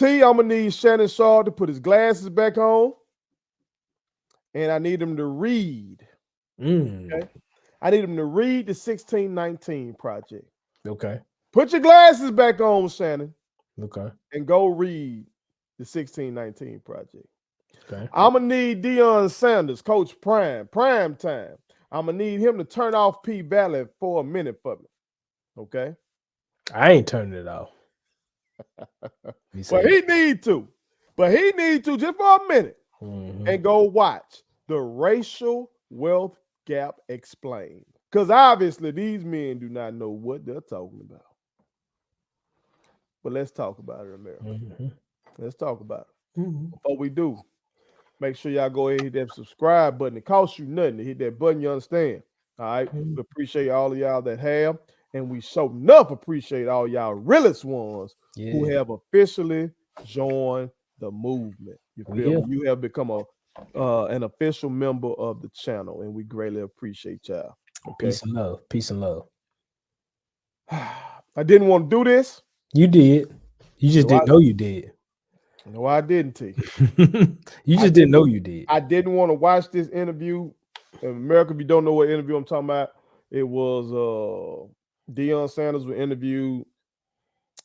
T, I'm gonna need Shannon Sharpe to put his glasses back on, and I need him to read. Okay, I need him to read the 1619 project. Okay. Put your glasses back on, Shannon. Okay. And go read the 1619 project. Okay. I'm gonna need Deion Sanders, Coach Prime time. I'm gonna need him to turn off P Valley for a minute for me. Okay. I ain't turning it off. Well, he need to. But he need to just for a minute and go watch the Racial Wealth Gap Explained. Because obviously these men do not know what they're talking about. But let's talk about it, America. Let's talk about it. Before we do, make sure y'all go ahead and hit that subscribe button. It costs you nothing to hit that button, you understand? All right. We appreciate all of y'all that have. And we so enough appreciate all y'all realest ones who have officially joined the movement. You feel me? You have become an official member of the channel, and we greatly appreciate y'all. Okay? Peace and love. Peace and love. I didn't want to do this. You did. You just didn't know you did. No, I didn't, T. You just didn't know you did. I didn't want to watch this interview. In America, if you don't know what interview I'm talking about, it was Deion Sanders was interviewed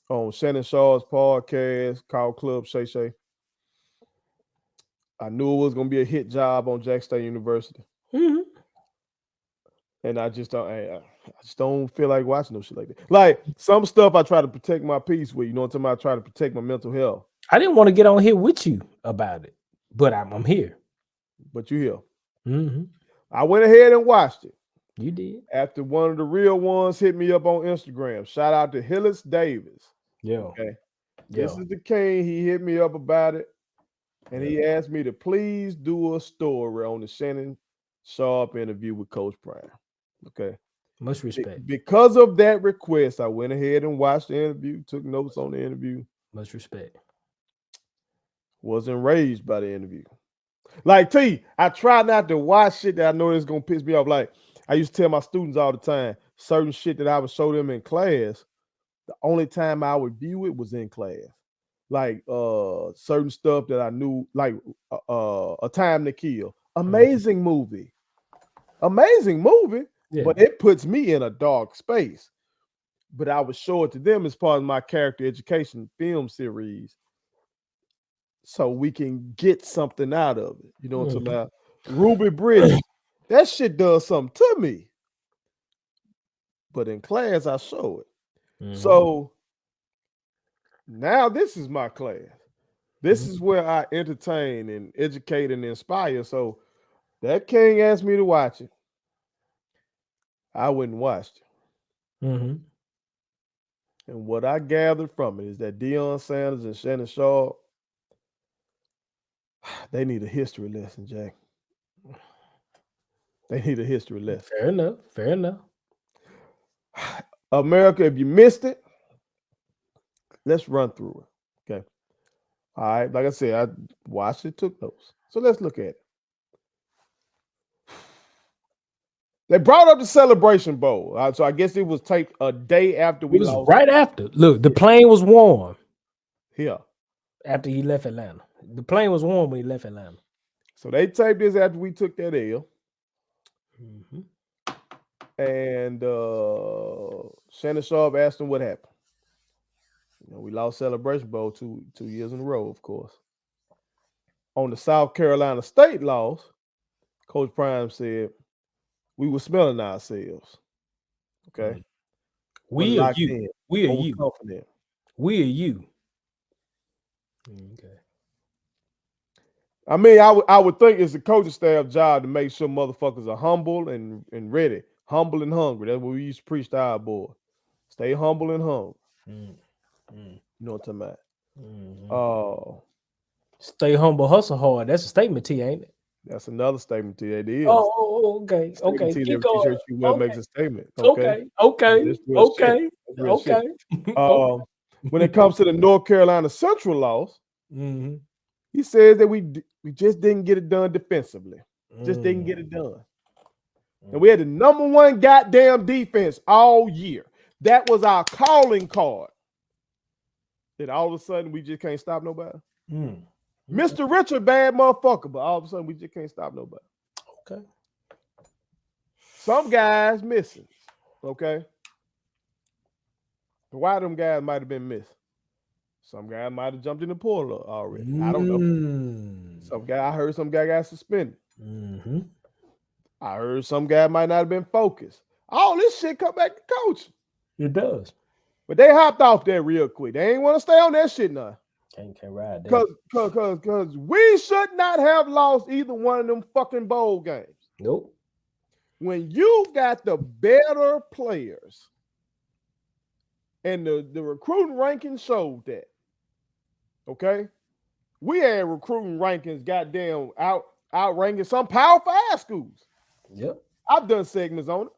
on Shannon Sharpe's podcast called Club Shay Shay. I knew it was going to be a hit job on Jack State University. And I just don't feel like watching no shit like that. Like some stuff I try to protect my peace with, you know what I'm talking about? I try to protect my mental health. I didn't want to get on here with you about it, but I'm here. But you here. I went ahead and watched it. You did. After one of the real ones hit me up on Instagram. Shout out to Hillis Davis. Yeah. Okay. This is the king. He hit me up about it. And he asked me to please do a story on the Shannon Sharpe interview with Coach Prime. Okay. Much respect. Because of that request, I went ahead and watched the interview, took notes on the interview. Much respect. Was enraged by the interview. Like T, I try not to watch shit that I know is gonna piss me off. Like I used to tell my students all the time, certain shit that I would show them in class, the only time I would view it was in class. Like certain stuff that I knew, like A Time to Kill. Amazing movie. But it puts me in a dark space. But I would show it to them as part of my character education film series, so we can get something out of it. You know what I'm talking about? Ruby Bridge, that shit does something to me. But in class, I show it. So now this is my class. This is where I entertain and educate and inspire. So that king asked me to watch it. I wouldn't watch it. And what I gathered from it is that Deion Sanders and Shannon Sharpe, they need a history lesson, Jack. They need a history lesson. Fair enough. Fair enough. America, if you missed it, let's run through it. Okay. All right. Like I said, I watched it, took notes. So let's look at it. They brought up the Celebration Bowl. So I guess it was taped a day after we lost. Right after. Look, the plane was warm. Yeah. After he left Atlanta. The plane was warm when he left Atlanta. So they taped this after we took that L. And Shannon Sharpe asked him what happened. You know, we lost Celebration Bowl two years in a row, of course. On the South Carolina State loss, Coach Prime said, we were smelling ourselves. Okay. We are you. We are you. Confident. We are you. Okay. I mean, I would think it's the coaching staff job to make sure motherfuckers are humble and ready, humble and hungry. That's what we used to preach to our boy. Stay humble and hungry. You know what I'm talking about? Stay humble, hustle hard. That's a statement to you, ain't it? That's another statement to you. It is. Oh, okay. Okay. Keep going. You will makes a statement. Okay. When it comes to the North Carolina Central loss, he says that we just didn't get it done defensively. Just didn't get it done. And we had the number one goddamn defense all year. That was our calling card. that all of a sudden we just can't stop nobody. Mm. Mr. Richard, bad motherfucker, but all of a sudden we just can't stop nobody. Okay. Some guys missing. Okay. Why them guys might have been missing? Some guy might have jumped in the pool already. I don't know. Some guy, I heard some guy got suspended. Mm-hmm. I heard some guy might not have been focused. All this shit come back to coaching. It does. But they hopped off that real quick. They ain't want to stay on that shit now. Can't ride that. Because we should not have lost either one of them fucking bowl games. Nope. When you got the better players, and the recruiting rankings showed that, okay? We had recruiting rankings goddamn outranking some Power 5 schools. Yep. I've done segments on it.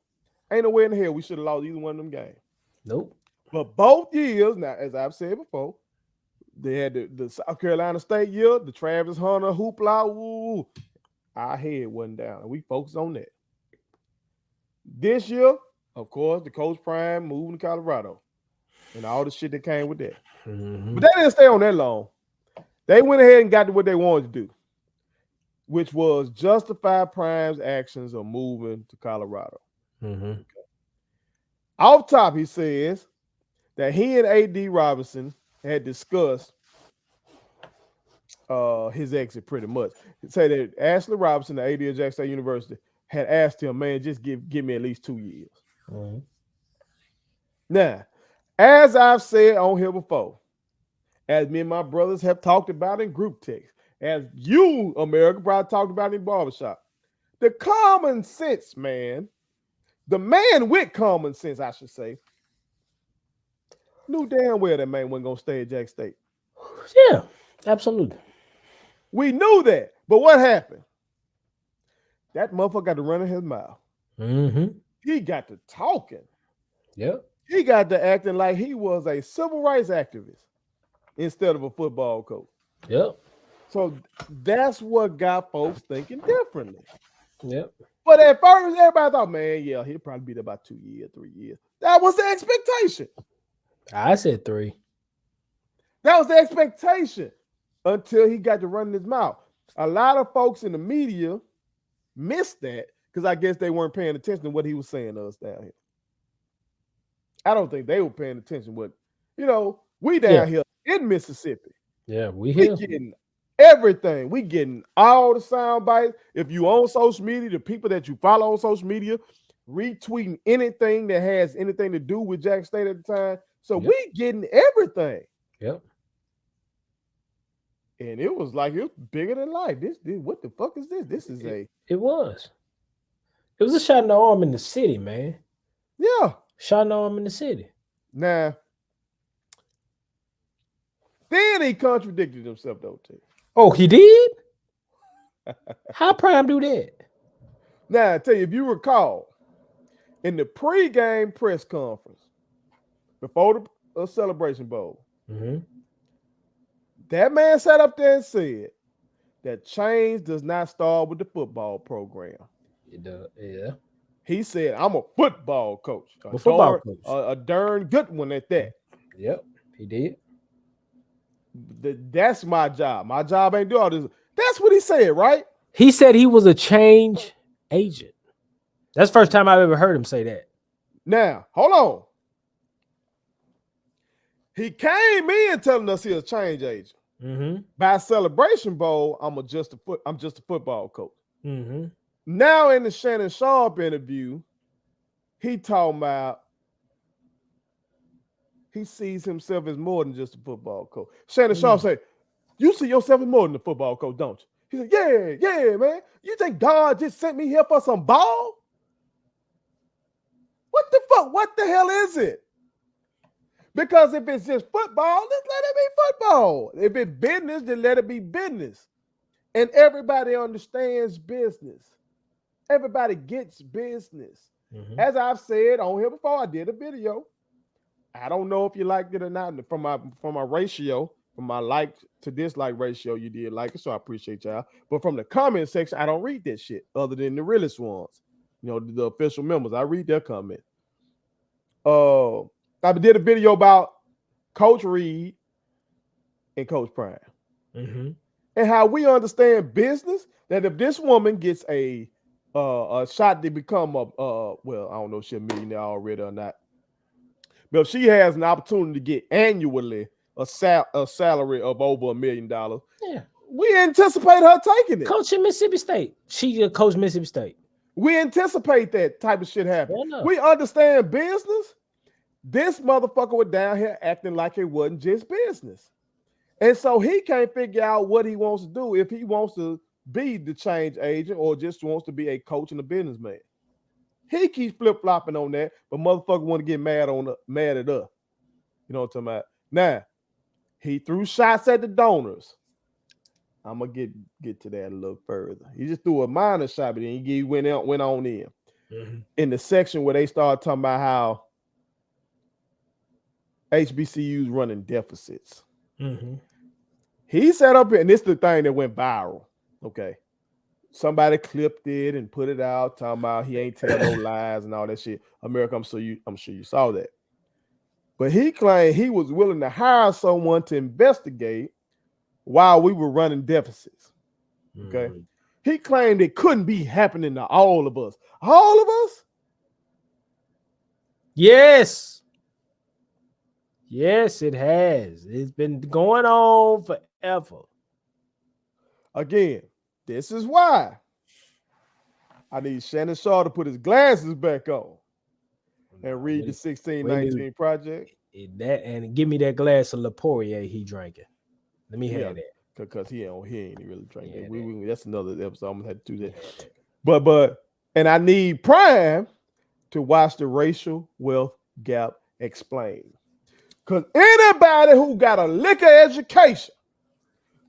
Ain't no way in the hell we should have lost either one of them games. Nope. But both years, now, as I've said before, they had the South Carolina State year, the Travis Hunter hoopla. Ooh, our head wasn't down. And we focused on that. This year, of course, the Coach Prime moving to Colorado and all the shit that came with that. Mm-hmm. But they didn't stay on that long. They went ahead and got to what they wanted to do, which was justify Prime's actions of moving to Colorado. Mm-hmm. Off top, he says that he and A.D. Robinson had discussed his exit pretty much. He said that Ashley Robinson, the AD of Jackson State University, had asked him, man, just give me at least 2 years. Mm-hmm. Now, as I've said on here before, as me and my brothers have talked about in group text, as you, America, probably talked about in barbershop, the common sense, man, the man with common sense, I should say, knew damn well that man wasn't going to stay at Jack State. Yeah, absolutely. We knew that. But what happened? That motherfucker got to run in his mouth. Mm-hmm. He got to talking. Yep. He got to acting like he was a civil rights activist instead of a football coach. Yep. So that's what got folks thinking differently. Yep. But at first, everybody thought, man, yeah, he'll probably be there about 2 years, 3 years. That was the expectation. I said 3. That was the expectation until he got to run his mouth. A lot of folks in the media missed that because I guess they weren't paying attention to what he was saying to us down here. I don't think they were paying attention to what, we down here in Mississippi. Yeah, we getting everything. We getting all the sound bites. If you on social media, the people that you follow on social media, retweeting anything that has anything to do with Jack State at the time. So we getting everything. Yep. And it was like, it was bigger than life. This what the fuck is this? This is It was a shot in the arm in the city, man. Yeah. Shot in the arm in the city. Now, then he contradicted himself, though, too. Oh, he did? How Prime do that? Now, I tell you, if you recall, in the pregame press conference before the Celebration Bowl, that man sat up there and said that change does not start with the football program. It does, yeah. He said, I'm a football coach. A darn good one at that. Yep, he did. That's my job. My job ain't do all this. That's what he said, right? He said he was a change agent. That's the first time I've ever heard him say that. Now, hold on. He came in telling us he's a change agent. By Celebration Bowl, I'm just a football coach. Now in the Shannon Sharpe interview, he talking about he sees himself as more than just a football coach. Shannon Sharpe said, you see yourself as more than a football coach, don't you? He said, yeah, man. You think God just sent me here for some ball? What the fuck? What the hell is it? Because if it's just football, just let it be football. If it's business, then let it be business. And everybody understands business. Everybody gets business. As I've said on here before, I did a video. I don't know if you liked it or not. From my ratio, from my like to dislike ratio, you did like it, so I appreciate y'all. But from the comment section, I don't read that shit other than the realest ones. The official members, I read their comment. I did a video about Coach Reed and Coach Prime. Mm-hmm. And how we understand business, that if this woman gets a shot to become well, I don't know if she's a millionaire already or not, but if she has an opportunity to get annually a salary of over $1 million, Yeah. we anticipate her taking it. Coach in Mississippi State. She coached Mississippi State. We anticipate that type of shit happening. Fair enough. We understand business. This motherfucker was down here acting like it wasn't just business. And so he can't figure out what he wants to do, if he wants to be the change agent or just wants to be a coach and a businessman. He keeps flip-flopping on that, but motherfucker want to get mad at us. You know what I'm talking about? Now, he threw shots at the donors. I'm gonna get to that a little further. He just threw a minor shot, but then he went on in. Mm-hmm. In the section where they started talking about how HBCUs running deficits. Mm-hmm. He sat up here, and this is the thing that went viral. Okay. Somebody clipped it and put it out, talking about he ain't tell no lies and all that shit. America, I'm sure you saw that. But he claimed he was willing to hire someone to investigate while we were running deficits. Okay. Mm-hmm. He claimed it couldn't be happening to all of us. All of us? Yes. Yes, it has. It's been going on forever. Again, this is why I need Shannon Sharpe to put his glasses back on and read the 1619 project. And give me that glass of Le Poirier he drinking. Let me have that. Because he ain't really drinking. That's another episode. I'm gonna have to do that. But I need Prime to watch the racial wealth gap explained. Because anybody who got a liquor education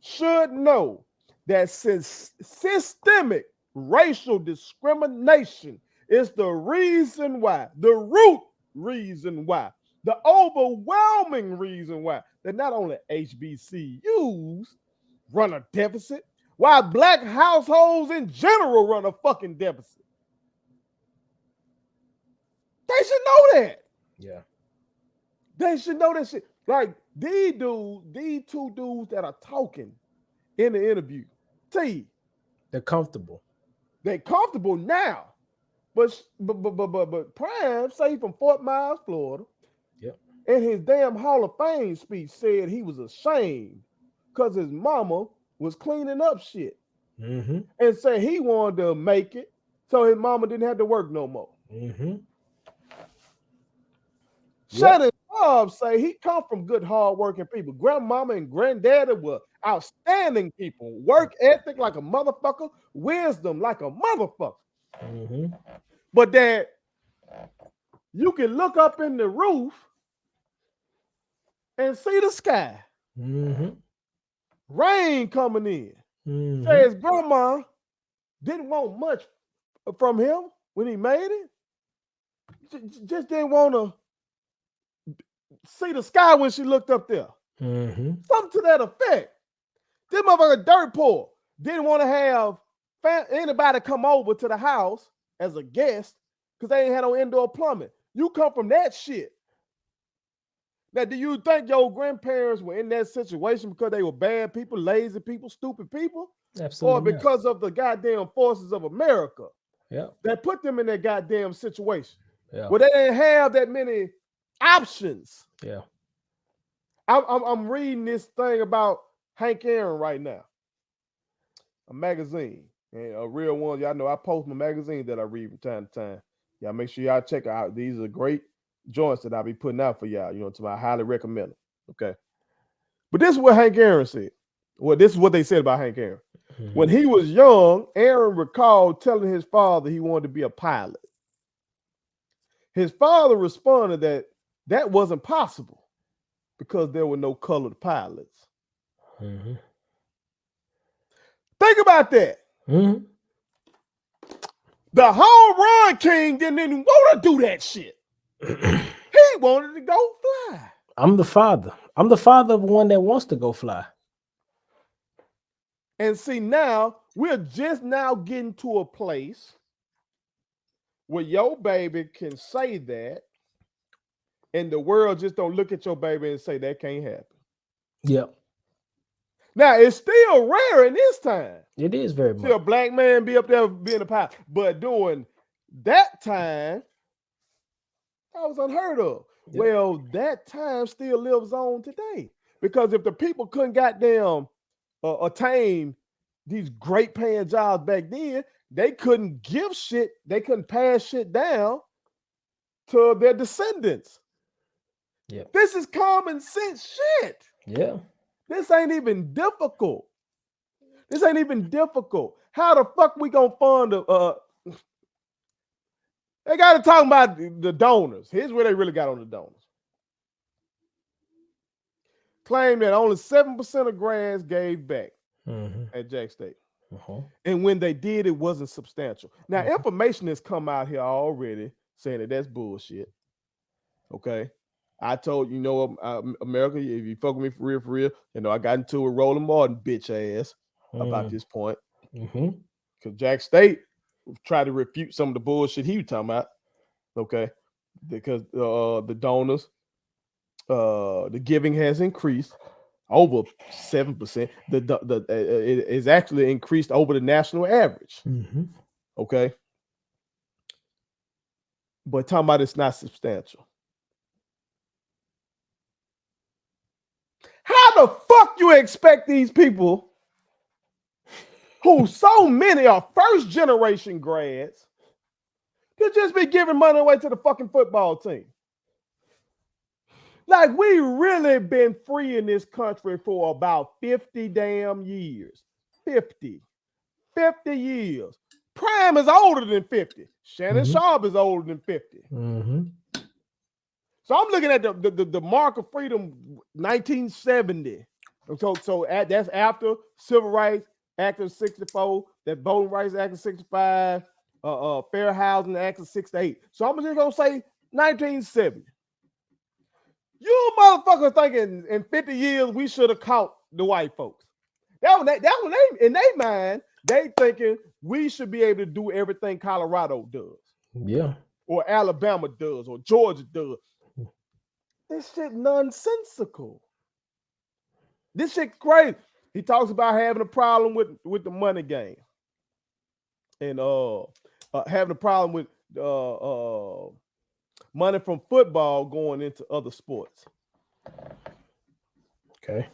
should know that systemic racial discrimination is the reason why, the root reason why, the overwhelming reason why that not only HBCUs run a deficit, why black households in general run a fucking deficit. They should know that. Yeah. They should know that shit. Like these two dudes that are talking in the interview, they're comfortable. They're comfortable now. But Prime, say from Fort Myers, Florida, in his damn Hall of Fame speech said he was ashamed because his mama was cleaning up shit. Mm-hmm. And said he wanted to make it so his mama didn't have to work no more. Mm-hmm. Shannon Sharpe say he come from good, hard-working people. Grandmama and granddaddy were outstanding people. Work ethic like a motherfucker. Wisdom like a motherfucker. Mm-hmm. But that you can look up in the roof and see the sky. Mm-hmm. Rain coming in. Mm-hmm. Says grandma didn't want much from him when he made it. Just didn't want to see the sky when she looked up there. Mm-hmm. Something to that effect. This motherfucker dirt poor. Didn't want to have anybody come over to the house as a guest because they ain't had no indoor plumbing. You come from that shit. Now, do you think your grandparents were in that situation because they were bad people, lazy people, stupid people? Absolutely. Or because of the goddamn forces of America that put them in that goddamn situation? Where they didn't have that many options. Yeah. I'm reading this thing about Hank Aaron right now. A magazine. And a real one. Y'all know I post my magazines that I read from time to time. Y'all make sure y'all check out. These are great joints that I'll be putting out for y'all. You know, I highly recommend them. Okay. But this is what Hank Aaron said. Well, this is what they said about Hank Aaron. Mm-hmm. When he was young, Aaron recalled telling his father he wanted to be a pilot. His father responded that wasn't possible because there were no colored pilots. Mm-hmm. Think about that. Mm-hmm. The home run king didn't even want to do that shit. He wanted to go fly. I'm the father. I'm the father of one that wants to go fly. And see, now we're just now getting to a place where your baby can say that, and the world just don't look at your baby and say that can't happen. Yep. Now it's still rare in this time. It is very See much. a black man be up there being a pilot, but during that time, that was unheard of. Yep. Well, that time still lives on today because if the people couldn't goddamn attain these great paying jobs back then, they couldn't give shit, they couldn't pass shit down to their descendants. Yeah. This is common sense shit. Yeah. This ain't even difficult. This ain't even difficult. How the fuck we gonna fund they got to talk about the donors. Here's where they really got on the donors. Claim that only 7% of grads gave back at Jack State. And when they did, it wasn't substantial. Now, information has come out here already saying that that's bullshit. Okay. I told you, America, if you fuck with me for real, I got into a Roland Martin bitch ass about this point. Because Jack State tried to refute some of the bullshit he was talking about. Okay. Because the donors, the giving has increased over 7%. It is actually increased over the national average. Okay. But talking about it's not substantial. How the fuck you expect these people who so many are first generation grads to just be giving money away to the fucking football team? Like, we really been free in this country for about 50 damn years. 50 years. Prime is older than 50. Shannon Sharpe is older than 50. So I'm looking at the mark of freedom, 1970. So that's after Civil Rights Act of 64, that Voting Rights Act of 65, Fair Housing Act of 68. So I'm just gonna say 1970. You motherfuckers thinking in 50 years we should have caught the white folks. That one they in their mind, they thinking we should be able to do everything Colorado does. Yeah. Or Alabama does, or Georgia does. This shit nonsensical. This shit crazy. He talks about having a problem with the money game. And having a problem with money from football going into other sports. Okay.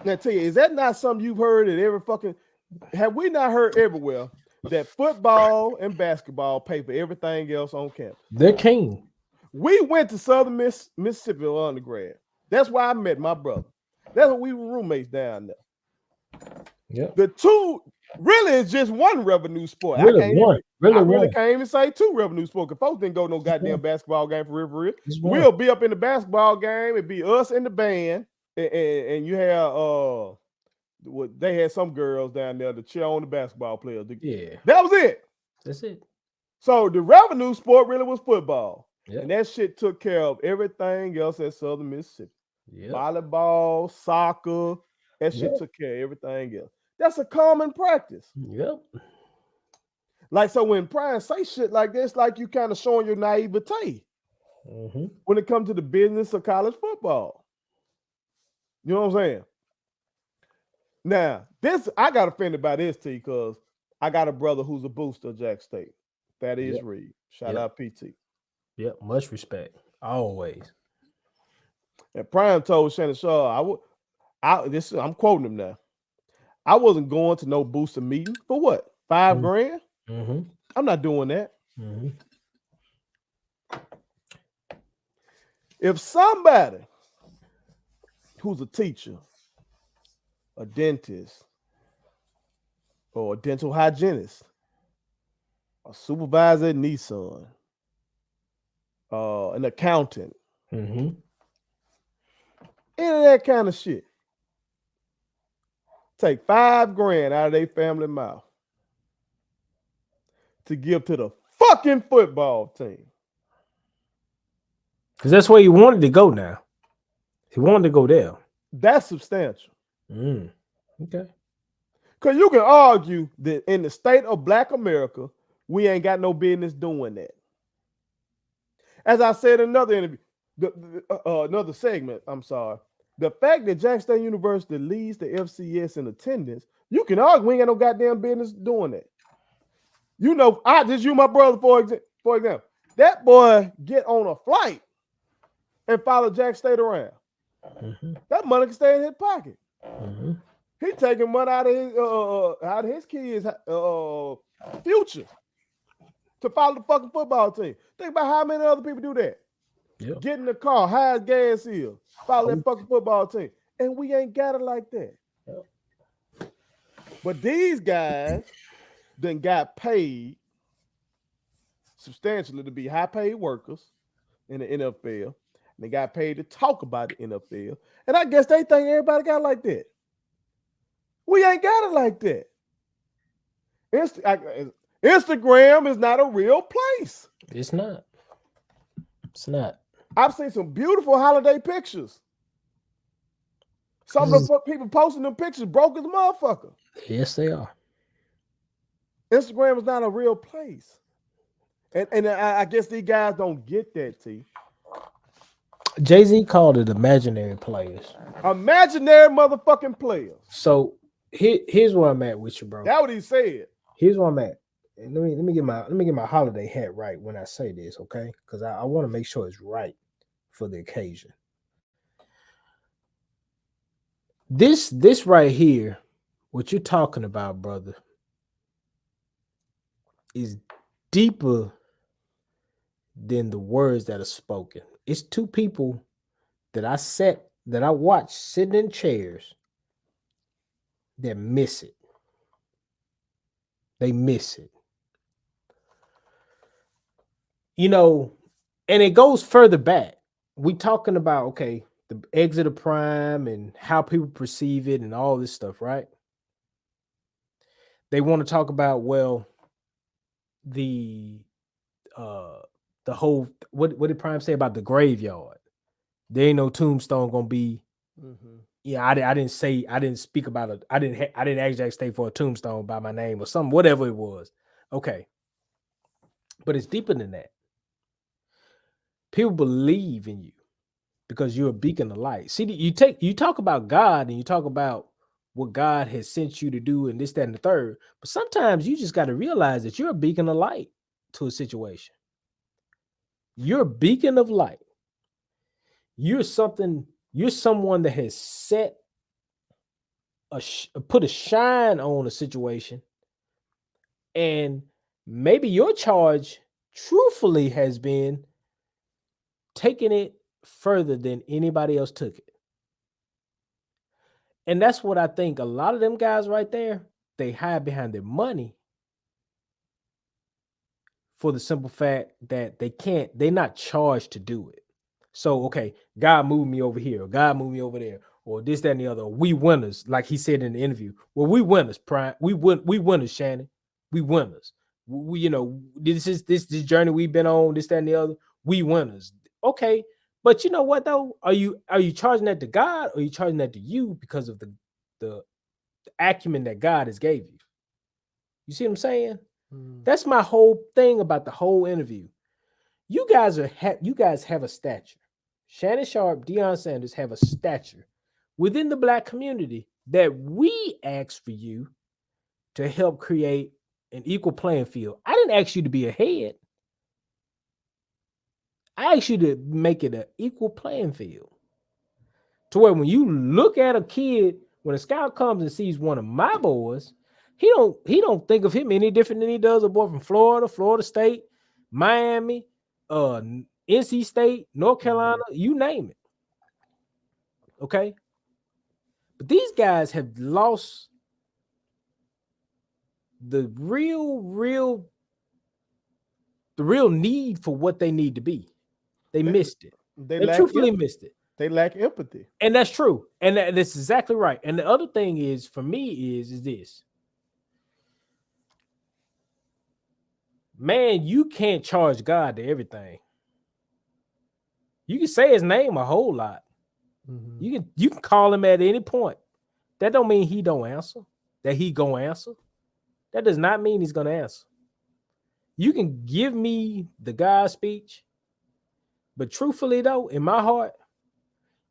Now tell you, is that not something you've heard at every fucking, have we not heard everywhere that football and basketball pay for everything else on campus? They're king. We went to Southern Mississippi undergrad. That's why I met my brother. That's what we were roommates down there. Yeah. The two really is just one revenue sport. Really I really can't even say two revenue sports because folks didn't go no goddamn basketball game for real. We'll be up in the basketball game. It'd be us and the band, and you have they had some girls down there to cheer on the basketball players. Yeah, that was it. That's it. So the revenue sport really was football. Yep. And that shit took care of everything else at Southern Mississippi. Yep. Volleyball, soccer, that shit took care of everything else. That's a common practice. Yep. Like, so when Prime say shit like this, like you kind of showing your naivete when it comes to the business of college football. You know what I'm saying? Now, I got offended by this, T, because I got a brother who's a booster of Jack State. That is Reed. Shout out PT. Yep, much respect. Always. And Prime told Shannon Sharpe, I'm quoting him now. I wasn't going to no booster meeting for what? $5,000? I'm not doing that. If somebody who's a teacher, a dentist, or a dental hygienist, a supervisor at Nissan, an accountant, any of that kind of shit, take $5,000 out of their family mouth to give to the fucking football team. Because that's where he wanted to go now. He wanted to go there. That's substantial. Okay. Because you can argue that in the state of Black America, we ain't got no business doing that. As I said in another interview, another segment, I'm sorry, The fact that Jackson State University leads the FCS in attendance, you can argue we ain't got no goddamn business doing that. You know, I just use my brother for example. That boy get on a flight and follow Jackson State around. Mm-hmm. That money can stay in his pocket. Mm-hmm. He taking money out of his kids' future to follow the fucking football team. Think about how many other people do that. Yep. Get in the car, high as gas is, follow that fucking football team. And we ain't got it like that. Yep. But these guys then got paid substantially to be high-paid workers in the NFL. And they got paid to talk about the NFL. And I guess they think everybody got it like that. We ain't got it like that. Instagram is not a real place. It's not. It's not. I've seen some beautiful holiday pictures. Some of the people posting them pictures broke as a motherfucker. Yes, they are. Instagram is not a real place. And I guess these guys don't get that, T. Jay-Z called it imaginary players. Imaginary motherfucking players. So here's where I'm at with you, bro. That's what he said. Here's where I'm at. And let me get my holiday hat right when I say this, okay? Because I want to make sure it's right for the occasion. This right here, what you're talking about, brother, is deeper than the words that are spoken. It's two people that I watched sitting in chairs that miss it. They miss it. You know, and it goes further back. We talking about, okay, the exit of prime and how people perceive it and all this stuff, right? They want to talk about, well, the whole, what did Prime say about the graveyard? There ain't no tombstone gonna be. Mm-hmm. Yeah, I didn't speak about it. I didn't ask Jack State for a tombstone by my name or something, whatever it was. Okay, but it's deeper than that. People believe in you because you're a beacon of light. See, you talk about God and you talk about what God has sent you to do and this, that, and the third. But sometimes you just got to realize that you're a beacon of light to a situation. You're a beacon of light. You're someone that has put a shine on a situation. And maybe your charge truthfully has been taking it further than anybody else took it. And that's what I think a lot of them guys right there, they hide behind their money for the simple fact that they're not charged to do it. So, okay, God moved me over here, or God moved me over there, or this, that, and the other. We winners, like he said in the interview. Well, we winners, Prime. We winners, Shannon. We winners. We you know, this journey we've been on, this, that, and the other. We winners. Okay, but you know what though? Are you charging that to God, or are you charging that to you because of the acumen that God has gave you? You see what I'm saying? That's my whole thing about the whole interview. You guys have a stature. Shannon Sharpe, Deion Sanders have a stature within the Black community that we asked for you to help create an equal playing field. I didn't ask you to be ahead. I asked you to make it an equal playing field. To where when you look at a kid, when a scout comes and sees one of my boys, he don't think of him any different than he does a boy from Florida, Florida State, Miami, NC State, North Carolina, you name it. Okay? But these guys have lost the real need for what they need to be. They missed it. They truthfully missed it. They lack empathy. And that's true. And that's exactly right. And the other thing is, for me, is this. Man, you can't charge God to everything. You can say his name a whole lot. Mm-hmm. You can call him at any point. That don't mean he don't answer. That he gonna answer. That does not mean he's gonna answer. You can give me the God speech, but truthfully though, in my heart,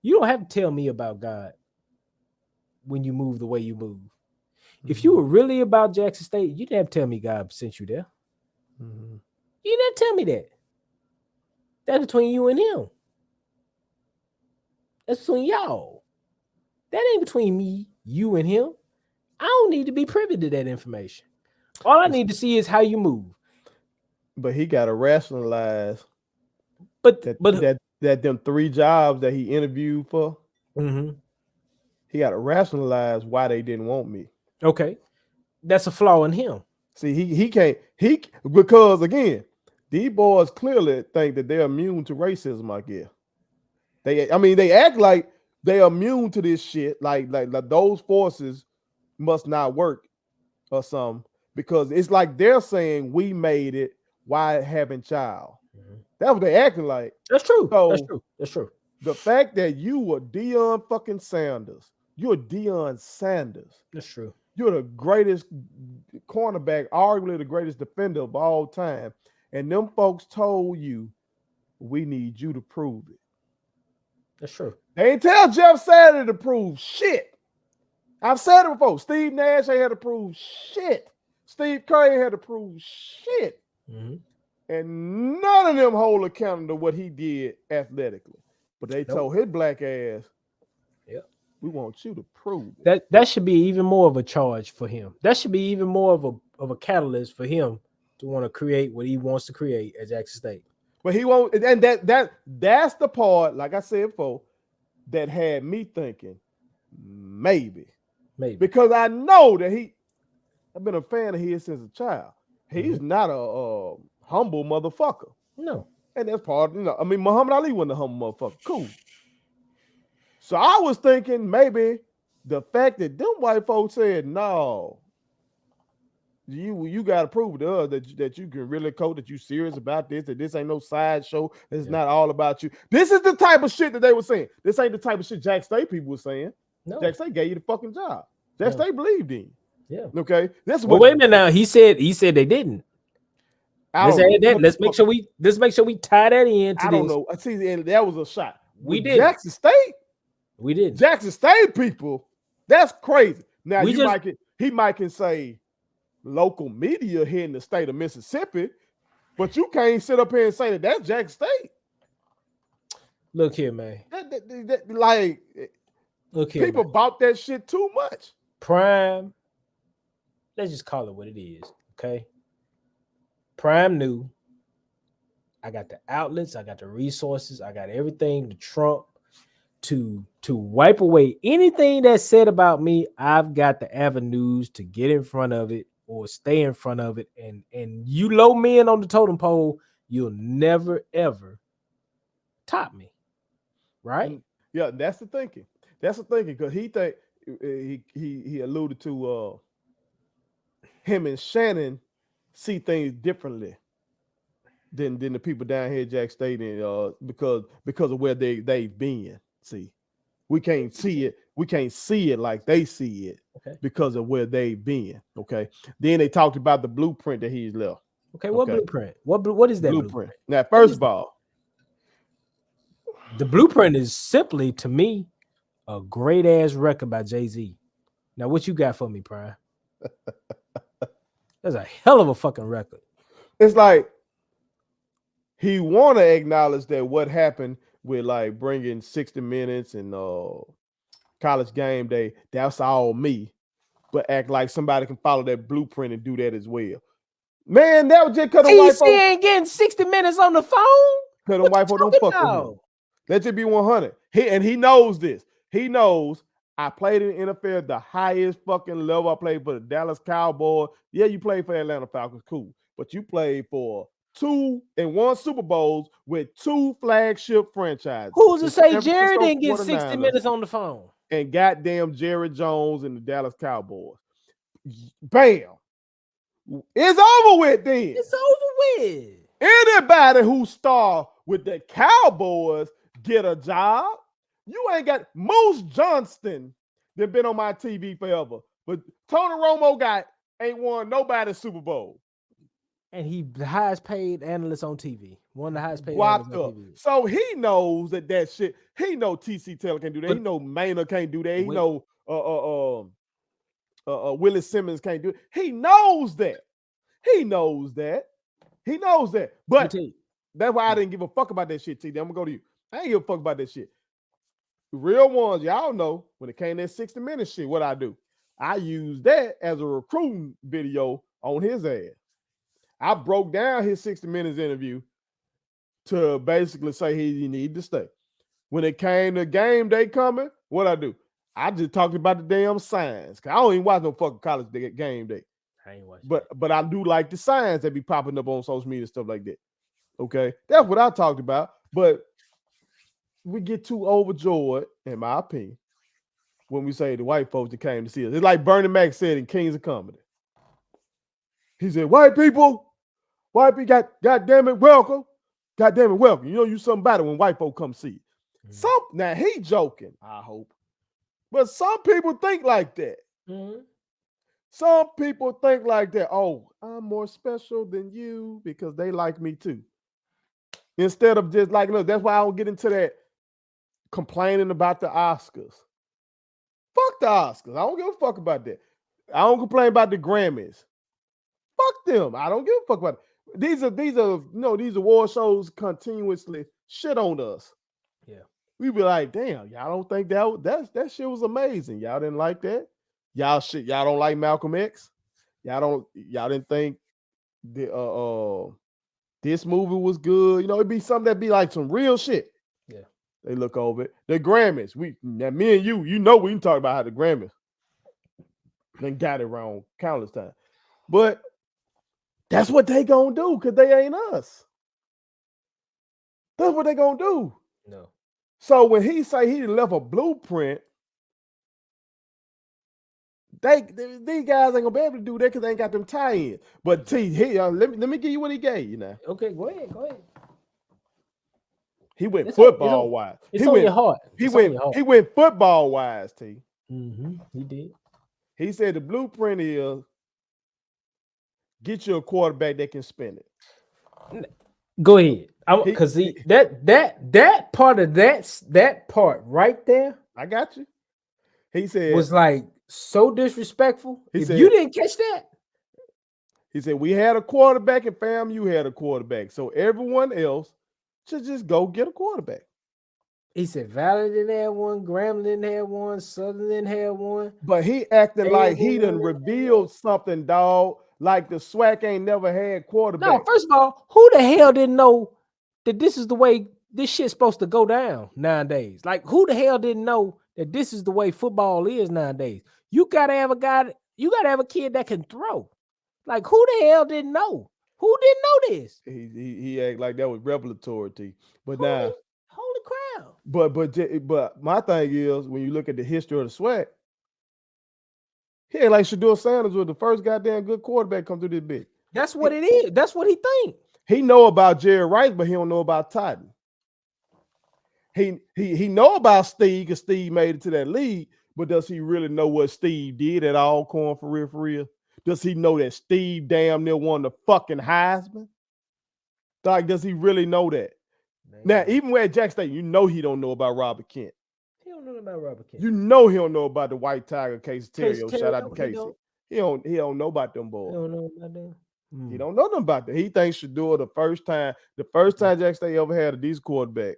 You don't have to tell me about God when you move the way you move. If Mm-hmm. you were really about Jackson State, you didn't have to tell me God sent you there. Mm-hmm. You didn't have to tell me that. That's between you and him. That's between y'all. That ain't between me, you, and him. I don't need to be privy to that information. All I need to see is how you move. But he got to rationalize But that them 3 jobs that he interviewed for, mm-hmm. he got to rationalize why they didn't want me. Okay, that's a flaw in him. See, he can't because again, these boys clearly think that they're immune to racism. I guess they act like they're immune to this shit. Like those forces must not work or something because it's like they're saying we made it. Why having child? Mm-hmm. That's what they acting like. That's true. So that's true. That's true. the fact that you were Deion fucking Sanders, you're Deion Sanders. That's true. You're the greatest cornerback, arguably the greatest defender of all time. And them folks told you, we need you to prove it. That's true. They ain't tell Jeff Saturday to prove shit. I've said it before. Steve Nash ain't had to prove shit. Steve Curry ain't had to prove shit. Mm-hmm. And none of them hold account to what he did athletically. But they told his black ass, yeah, we want you to prove it. That should be even more of a charge for him. That should be even more of a catalyst for him to want to create what he wants to create at Jackson State. But he won't, and that's the part, like I said before, that had me thinking maybe. Because I know that I've been a fan of his since a child. He's not a humble motherfucker. No. And that's part, Muhammad Ali wasn't a humble motherfucker. Cool. So I was thinking maybe the fact that them white folks said, no, you got to prove to us that you can really coach, that you serious about this, that this ain't no sideshow. It's not all about you. This is the type of shit that they were saying. This ain't the type of shit Jack State people were saying. No. Jack State gave you the fucking job. Jack State believed in you. Yeah. Okay. Wait a minute now. He said they didn't. Let's add that. Let's make sure we tie that in. I don't know. See, and that was a shot. We did. Jackson State. We did. Jackson State people. That's crazy. Now he might can say local media here in the state of Mississippi, but you can't sit up here and say that that's Jackson State. Look here, man. Look here, people bought that shit too much. Prime. Let's just call it what it is. Okay. Prime knew I got the outlets, I got the resources, I got everything to trump to wipe away anything that's said about me. I've got the avenues to get in front of it or stay in front of it. And you low men on the totem pole, you'll never ever top me. Right? Yeah, that's the thinking. That's the thinking, because he alluded to him and Shannon see things differently than the people down here at Jack State, and because of where they've been. See, we can't see it. We can't see it like they see it because of where they've been. Okay. Then they talked about the blueprint that he's left. Okay. What blueprint? What is that blueprint? Now, first of all, the blueprint is simply, to me, a great ass record by Jay-Z. Now, what you got for me, Prime? That's a hell of a fucking record. It's like he want to acknowledge that what happened with like bringing 60 Minutes and College Game Day, that's all me, but act like somebody can follow that blueprint and do that as well. Man, that was just because the white folks ain't getting 60 Minutes on the phone. Because the white folks don't fuck with him. Let it be 100. He knows this. He knows I played in the NFL, the highest fucking level. I played for the Dallas Cowboys. Yeah, you played for Atlanta Falcons, cool. But you played for 2 and 1 Super Bowls with 2 flagship franchises. Who's to say Jerry didn't get 60 Minutes on the phone? And goddamn Jerry Jones and the Dallas Cowboys. Bam. It's over with then. It's over with. Anybody who star with the Cowboys get a job. You ain't got Moose Johnston. They've been on my TV forever. But Tony Romo ain't won nobody's Super Bowl. And he the highest paid analyst on TV. One of the highest paid What analysts on the? TV. So he knows that shit. He know TC Taylor can do that. He But know Maynard can't do that. He wait, know Willis Simmons can't do it. He knows that. He knows that. He knows that. let me But tell you, that's why I didn't give a fuck about that shit, TD. I'm gonna go to you. I ain't give a fuck about that shit. The real ones, y'all know when it came to that 60 minute shit, what I do. I use that as a recruiting video on his ass. I broke down his 60 minutes interview to basically say he needed to stay. When it came to game day coming, what I do? I just talked about the damn signs. I don't even watch no fucking college game day. I ain't watching. But I do like the signs that be popping up on social media and stuff like that. Okay, that's what I talked about. But we get too overjoyed, in my opinion, when we say the white folks that came to see us. It's like Bernie Mac said in Kings of Comedy. He said, white people, God damn it, welcome. God damn it, welcome. You know you something about it when white folk come see you. Mm-hmm. Now he joking, I hope. But some people think like that. Mm-hmm. Some people think like that. Oh, I'm more special than you because they like me too. Instead of just like, look, that's why I don't get into that complaining about the Oscars. Fuck the Oscars. I don't give a fuck about that. I don't complain about the Grammys. Fuck them. I don't give a fuck about it. These award shows continuously shit on us. Yeah. We be like, damn, y'all don't think that shit was amazing. Y'all didn't like that. Y'all don't like Malcolm X. Y'all didn't think the this movie was good. You know, it'd be something that'd be like some real shit. Yeah. They look over it. The Grammys. Me and you know we can talk about how the Grammys then got it wrong countless times. But that's what they gonna do because they ain't us. That's what they gonna do. No. So when he say he left a blueprint, these guys ain't gonna be able to do that because they ain't got them tie-ins. But let me give you what he gave you now. Okay, go ahead. He went football wise. It's on your heart. He went football wise, T. Mm-hmm. He did. He said the blueprint is get you a quarterback that can spin it. Go ahead. Because that part right there, I got you. He said was like so disrespectful. You didn't catch that, he said we had a quarterback and fam, you had a quarterback. So everyone else should just go get a quarterback. He said Valley didn't have one, Grambling didn't have one, Southern didn't have one. But he acting like he done revealed something, dog. Like the SWAC ain't never had quarterback. No, first of all, who the hell didn't know that this is the way this shit's supposed to go down nowadays? Like, who the hell didn't know that this is the way football is nowadays? You gotta have a kid that can throw. Like, who the hell didn't know? Who didn't know this? He act like that was revelatory to you. But holy crap. But my thing is, when you look at the history of the SWAC, he ain't like Shannon Sanders was the first goddamn good quarterback come through this bitch. That's what it is. That's what he think. He know about Jerry Rice, but he don't know about Titan. He know about Steve because Steve made it to that league, but does he really know what Steve did at all, Corn, for real? Does he know that Steve damn near won the fucking Heisman? Like, does he really know that? Man. Now, even at Jack State, you know he don't know about Robert Kent. He don't know about Robert Kent. You know he don't know about the White Tiger, Casey Terrio. Shout out to Casey. He don't know about them boys. He don't know about them. He don't know them about that. He thinks Shador the first time Jack State ever had a decent quarterback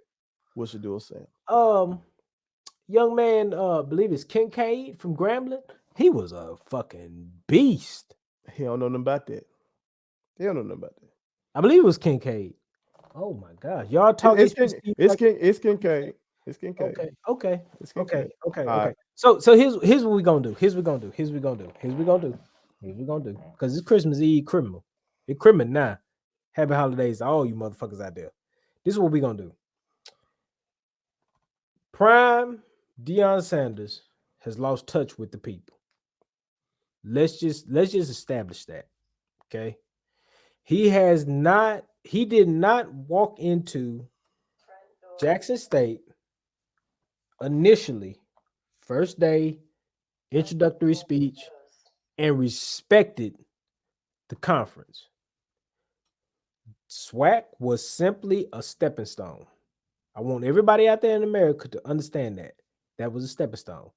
was Shador Sam. Young man, believe it's Kincaid from Grambling. He was a fucking beast. He don't know nothing about that. He don't know nothing about that. I believe it was Kincaid. Oh my gosh, y'all talking? It's Kincaid. It's Kincaid. Okay. It's Kincaid. Okay. Right. So here's what we gonna do. Here's what we gonna do. Because it's Christmas Eve criminal. It's criminal now. Happy holidays to all you motherfuckers out there. This is what we gonna do. Prime Deion Sanders has lost touch with the people. Let's just establish that. Okay. He did not walk into Jackson State initially, first day, introductory speech, and respected the conference. SWAC was simply a stepping stone. I want everybody out there in America to understand that. That was a stepping stone.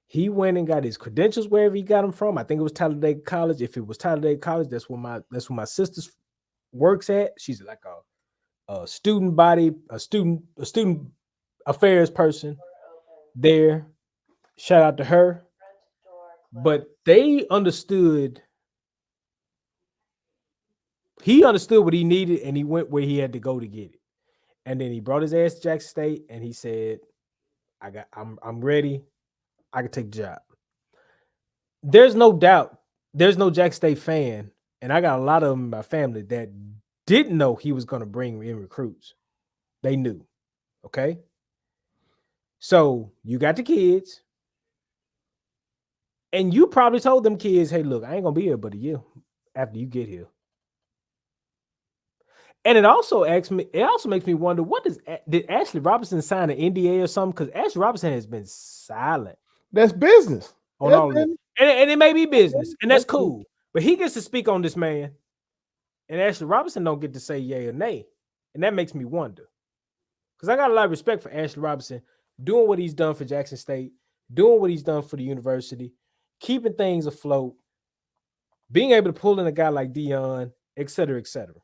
He went and got his credentials wherever he got them from. I think it was Talladega College. If it was Talladega College, that's where my sister works at. She's like a student body, a student affairs person there. Shout out to her. But they understood. He understood what he needed, and he went where he had to go to get it. And then he brought his ass to Jackson State, and he said, I'm ready. I can take the job. There's no doubt. There's no Jackson State fan, and I got a lot of them in my family that didn't know he was going to bring in recruits. They knew. Okay. So you got the kids, and you probably told them kids, hey, look, I ain't going to be here but a year after you get here. And it also makes me wonder, did Ashley Robinson sign an NDA or something? Because Ashley Robinson has been silent. That's business. On all of it. And it may be business, and that's cool. But he gets to speak on this man, and Ashley Robinson don't get to say yay or nay. And that makes me wonder. Because I got a lot of respect for Ashley Robinson doing what he's done for Jackson State, doing what he's done for the university, keeping things afloat, being able to pull in a guy like Deion, et cetera, et cetera.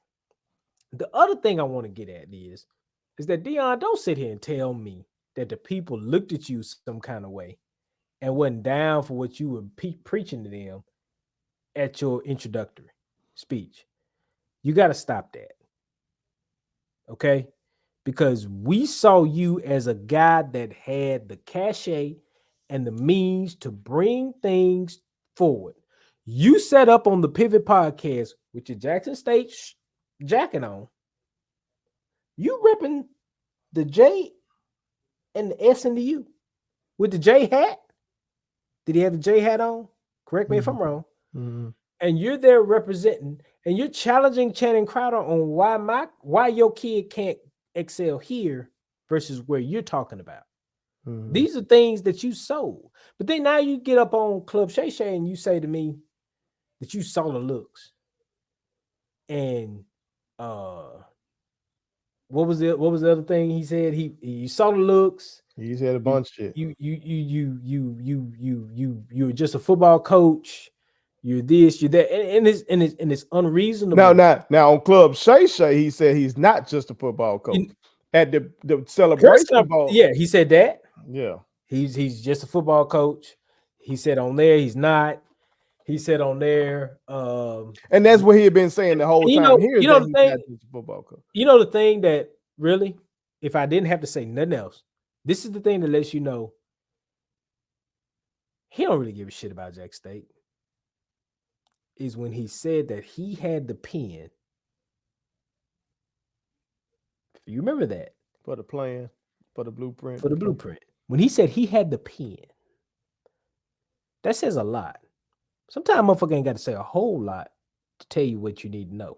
The other thing I want to get at is that Deion, don't sit here and tell me that the people looked at you some kind of way and wasn't down for what you were preaching to them at your introductory speech. You got to stop that. Okay? Because we saw you as a guy that had the cachet and the means to bring things forward. You set up on the Pivot Podcast with your Jackson State jacket on. You repping the J and the S and the U with the J hat. Did he have the J hat on? Correct me if I'm wrong. Mm-hmm. And you're there representing, and you're challenging Channing Crowder on why your kid can't excel here versus where you're talking about. Mm-hmm. These are things that you sold. But then now you get up on Club Shay Shay and you say to me that you saw the looks. And what was the other thing he said? He saw the looks. He said a bunch of shit. You're just a football coach. You're this, you're that, and it's unreasonable. Now on Club Shay Shay, he said he's not just a football coach. At the celebration ball, yeah, he said that. Yeah, he's just a football coach. He said on there he's not. He said on there, and that's what he had been saying the whole time. He's not just a football coach. You know the thing that really, if I didn't have to say nothing else, this is the thing that lets you know he don't really give a shit about Jackson State. Is when he said that he had the pen. You remember that? For the plan, for the blueprint. For the blueprint. When he said he had the pen, that says a lot. Sometimes motherfucker ain't got to say a whole lot to tell you what you need to know.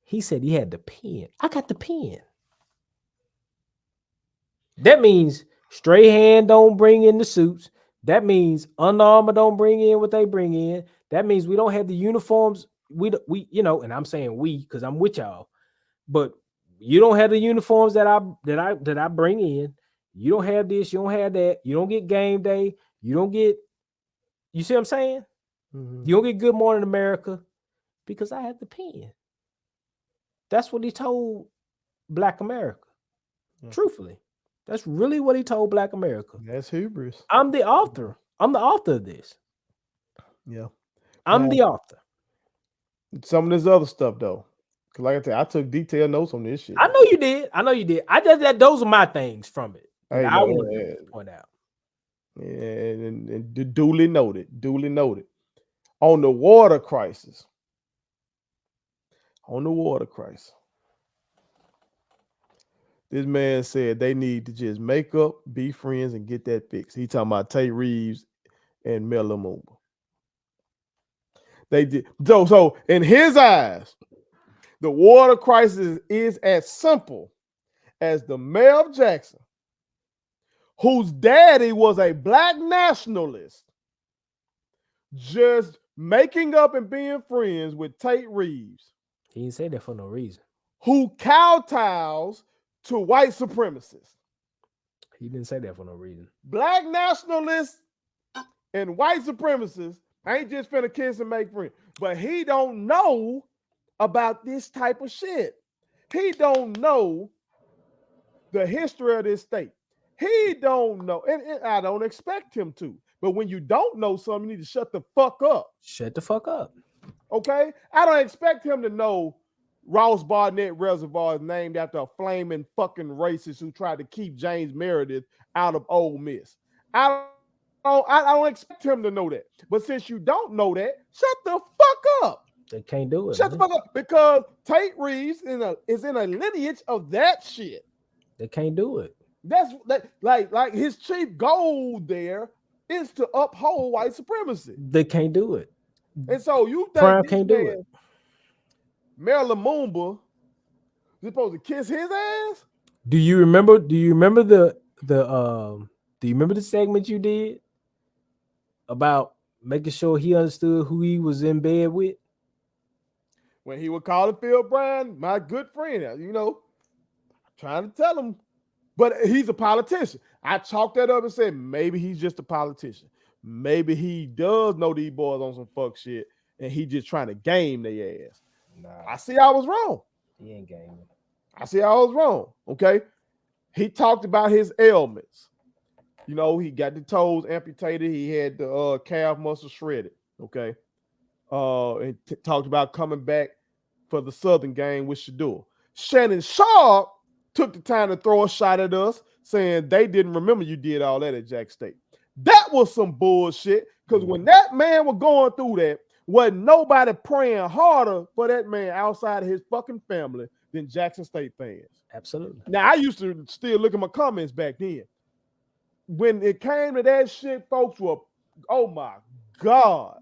He said he had the pen. I got the pen. That means Strahan don't bring in the suits. That means Under Armour don't bring in what they bring in. That means we don't have the uniforms. We and I'm saying we because I'm with y'all, but you don't have the uniforms that I bring in. You don't have this. You don't have that. You don't get game day. You don't get. You see what I'm saying? Mm-hmm. You don't get Good Morning America because I have the pen. That's what he told Black America. Yeah. Truthfully, that's really what he told Black America. That's hubris. I'm the author. I'm the author of this. Yeah. I'm the author. Some of this other stuff, though. Because like I said, I took detailed notes on this shit. I know you did. I just that those are my things from it. I want to point out. Yeah, and duly noted. Duly noted. On the water crisis. This man said they need to just make up, be friends, and get that fixed. He talking about Tate Reeves and Melo Moomba. They did so in his eyes, the water crisis is as simple as the mayor of Jackson, whose daddy was a black nationalist, just making up and being friends with Tate Reeves. He didn't say that for no reason. who kowtows to white supremacists. He didn't say that for no reason. Black nationalists and white supremacists ain't just finna kiss and make friends. But he don't know about this type of shit. He don't know the history of this state. He don't know, and I don't expect him to. But when you don't know something, you need to shut the fuck up. Shut the fuck up. Okay? I don't expect him to know Ross Barnett Reservoir is named after a flaming fucking racist who tried to keep James Meredith out of Ole Miss. I don't expect him to know that. But since you don't know that, shut the fuck up. They can't do it. Shut the fuck up. Because Tate Reeves is in a lineage of that shit. They can't do it. That's like his chief goal there is to uphold white supremacy. They can't do it. And so you think Prime can't do it. Mayor Lumumba is supposed to kiss his ass? Do you remember the segment you did about making sure he understood who he was in bed with? When he would call Phil Bryan, my good friend, trying to tell him, but he's a politician. I chalked that up and said, maybe he's just a politician. Maybe he does know these boys on some fuck shit and he just trying to game their ass. Nah, I see I was wrong. he ain't gaming. I see I was wrong. Okay. He talked about his ailments. He got the toes amputated. He had the calf muscle shredded. Okay. And talked about coming back for the Southern game with Shador. Shannon Sharpe took the time to throw a shot at us saying they didn't remember you did all that at Jack State. That was some bullshit because when that man was going through that, wasn't nobody praying harder for that man outside of his fucking family than Jackson State fans. Absolutely. Now, I used to still look at my comments back then. When it came to that shit, folks were, oh my God,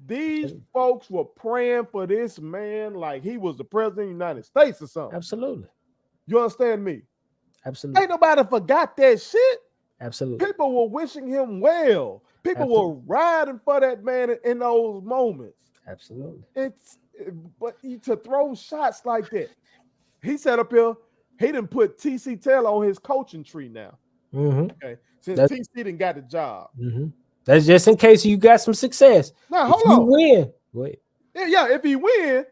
these folks were praying for this man like he was the president of the United States or something. Absolutely. You understand me? Absolutely. Ain't nobody forgot that shit. Absolutely. People were wishing him well. People were riding for that man in those moments. Absolutely. But to throw shots like that, he sat up here. He didn't put TC Taylor on his coaching tree now. Mm-hmm. Okay, since TC didn't got the job. Mm-hmm. That's just in case you got some success. Now hold on. Win. Wait. Yeah, if he win.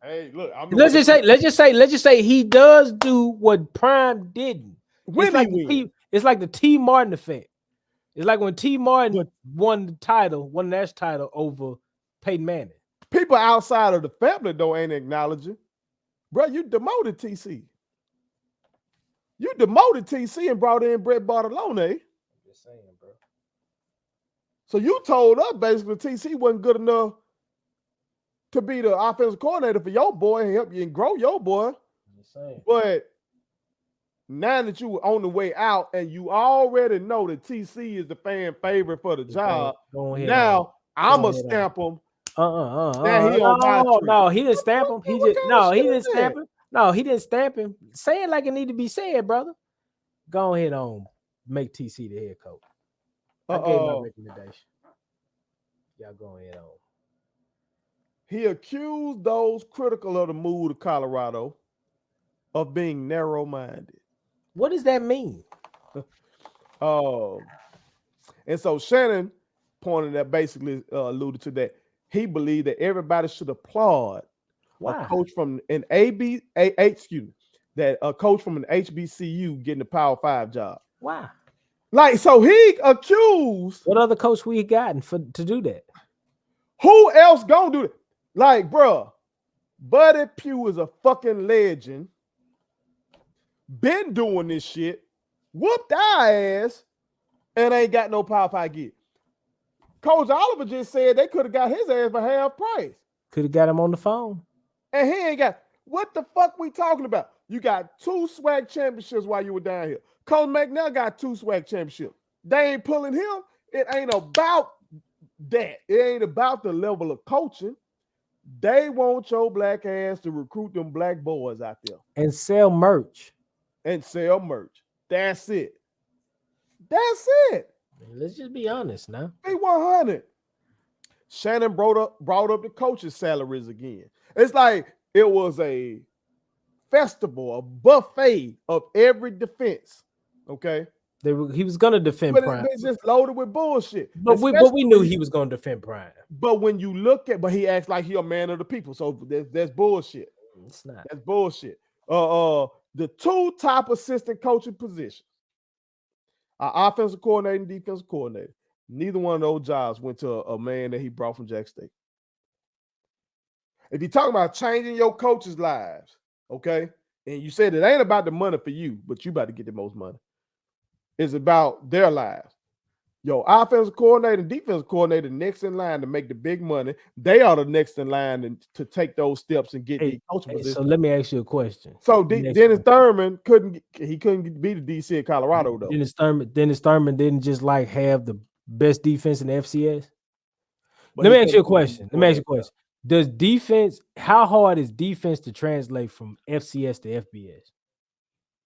Hey, look. Let's just say he does do what Prime didn't. It's like the T. Martin effect. It's like when T. Martin won the national title over Peyton Manning. People outside of the family ain't acknowledging. Bro, you demoted TC. You demoted TC and brought in Brett Bartolone. Just saying, bro. So you told us basically TC wasn't good enough to be the offensive coordinator for your boy and help you and grow your boy. Just saying. But now that you were on the way out and you already know that TC is the fan favorite for the job, now I'm going to stamp him. No, he didn't stamp him. He didn't stamp him. No, he didn't stamp him. Say it like it need to be said, brother. Go ahead on. Make TC the head coach. I gave my recommendation. Y'all go ahead on. He accused those critical of the move to Colorado of being narrow-minded. What does that mean? And so Shannon pointed that basically alluded to that. He believed that everybody should applaud a coach from an coach from an HBCU getting a Power 5 job. Why? Like, so he accused. What other coach we gotten to do that? Who else gonna do it? Like, bro, Buddy Pugh is a fucking legend. Been doing this shit. Whooped our ass and ain't got no Power 5 gig. Coach Oliver just said they could have got his ass for half price. Could have got him on the phone. And he ain't got, what the fuck we talking about? You got 2 SWAC championships while you were down here. Coach McNair got 2 SWAC championships. They ain't pulling him. It ain't about that. It ain't about the level of coaching. They want your black ass to recruit them black boys out there. And sell merch. That's it. Let's just be honest now. Be 100. Shannon brought up the coaches' salaries again. It's like It was a festival, a buffet of every defense. Okay. He was gonna defend But Prime, it's just loaded with bullshit. but we knew he was gonna defend Prime. But when you look at, but he acts like he a man of the people. So that's bullshit. It's not. That's bullshit. The two top assistant coaching positions, offensive coordinator and defensive coordinator. Neither one of those jobs went to a man that he brought from Jack State. If you're talking about changing your coaches' lives, okay, and you said it ain't about the money for you, but you about to get the most money. It's about their lives. Your offensive coordinator and defensive coordinator next in line to make the big money. They are the next in line to take those steps and get the coaching position. So let me ask you a question. So Dennis Thurman couldn't be the DC of Colorado though. Dennis Thurman didn't just like have the best defense in the FCS. Let me ask you a question. How hard is defense to translate from FCS to FBS?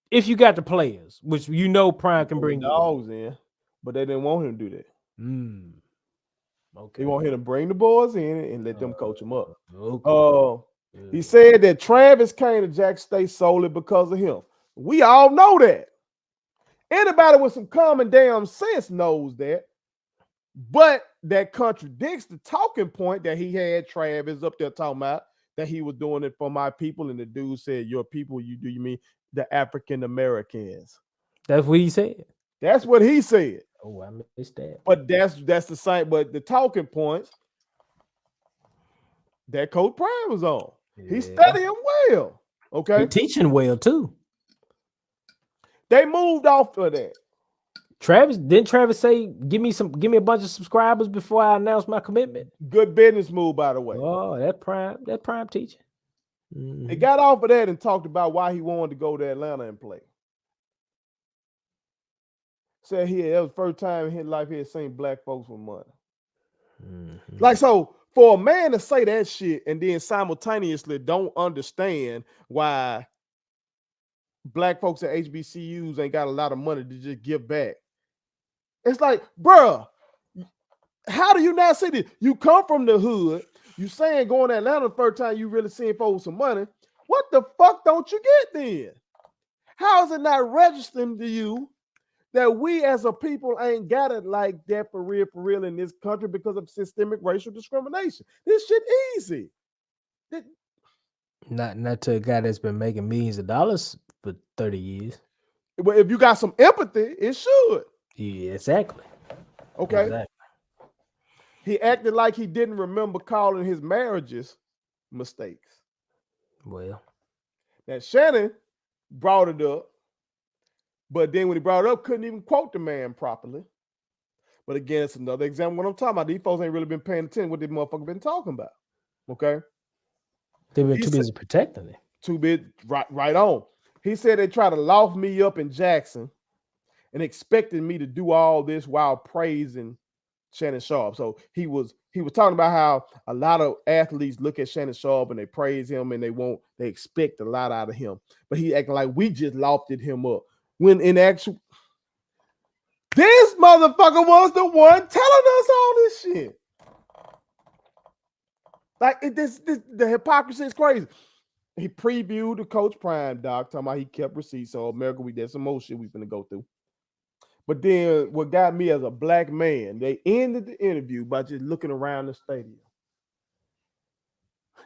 If you got the players, which you know Prime can bring dogs in, but they didn't want him to do that. Okay. They want him to bring the boys in and let them coach them up. Okay. He said that Travis came to Jack State solely because of him. We all know that. Anybody with some common damn sense knows that. But that contradicts the talking point that he had Travis up there talking about that he was doing it for my people. And the dude said, your people, you mean the African Americans? That's what he said. That's what he said. Oh, I missed that. But that's the same. But the talking points that Coach Prime was on. Yeah. He's studying well. Okay. He's teaching well too. They moved off of that. Didn't Travis say, give me a bunch of subscribers before I announce my commitment? Good business move, by the way. Oh, that prime teaching. They got off of that and talked about why he wanted to go to Atlanta and play. Said that was the first time in his life he had seen black folks with money. Like, so for a man to say that shit and then simultaneously don't understand why black folks at HBCUs ain't got a lot of money to just give back. It's like, bruh, how do you not see this? You come from the hood. You saying going to Atlanta the first time you really seeing folks with some money. What the fuck don't you get then? How is it not registering to you that we as a people ain't got it like that for real in this country because of systemic racial discrimination? This shit easy. Not to a guy that's been making millions of dollars for 30 years. Well, if you got some empathy, it should. Yeah, exactly. Okay. Exactly. He acted like he didn't remember calling his marriages mistakes. Well, now Shannon brought it up, but then when he brought it up, couldn't even quote the man properly. But again, it's another example of what I'm talking about. These folks ain't really been paying attention to what this motherfucker been talking about. Okay. They've been too busy protecting it. Too busy, right on. He said they tried to loft me up in Jackson and expected me to do all this while praising Shannon Sharpe. So he was talking about how a lot of athletes look at Shannon Sharpe and they praise him and they expect a lot out of him. But he acting like we just lofted him up. When in actual, this motherfucker was the one telling us all this shit. Like the hypocrisy is crazy. He previewed the Coach Prime doc, talking about he kept receipts. So America, there's some more shit we finna go through. But then what got me as a black man, they ended the interview by just looking around the stadium.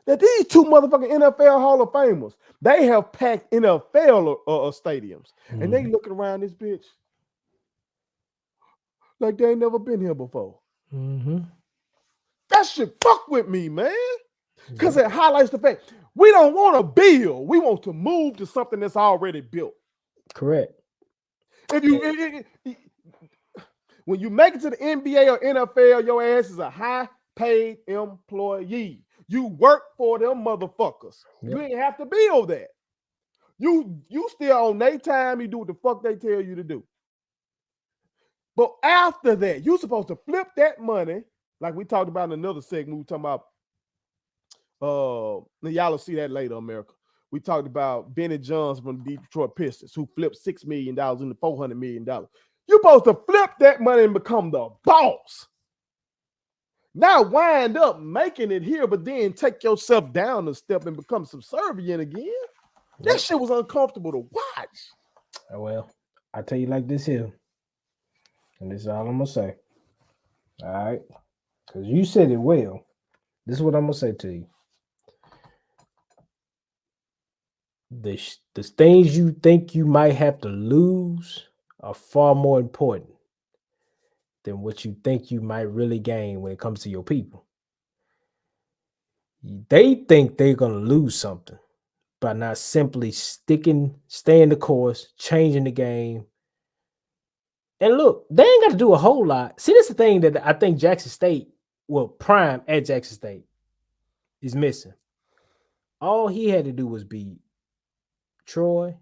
Now these two motherfucking NFL Hall of Famers, they have packed NFL stadiums. And they looking around this bitch like they ain't never been here before. That shit fuck with me, man. Because it highlights the fact we don't want to build. We want to move to something that's already built. Correct. When you make it to the NBA or NFL, your ass is a high-paid employee. You work for them motherfuckers. Yep. You ain't have to build that. You still on their time. You do what the fuck they tell you to do. But after that, you're supposed to flip that money, like we talked about in another segment. We were talking about, y'all will see that later, America. We talked about Benny Johnson from the Detroit Pistons, who flipped $6 million into $400 million. You're supposed to flip that money and become the boss. Not wind up making it here, but then take yourself down a step and become subservient again. That Yep. shit was uncomfortable to watch. Well, I tell you like this here, and this is all I'm gonna say. All right, because you said it well. This is what I'm gonna say to you. The things you think you might have to lose are far more important than what you think you might really gain when it comes to your people. They think they're gonna lose something by not simply staying the course, changing the game. And look, they ain't got to do a whole lot. See, that's the thing that I think Jackson State, well, Prime at Jackson State, is missing. All he had to do was beat Troy,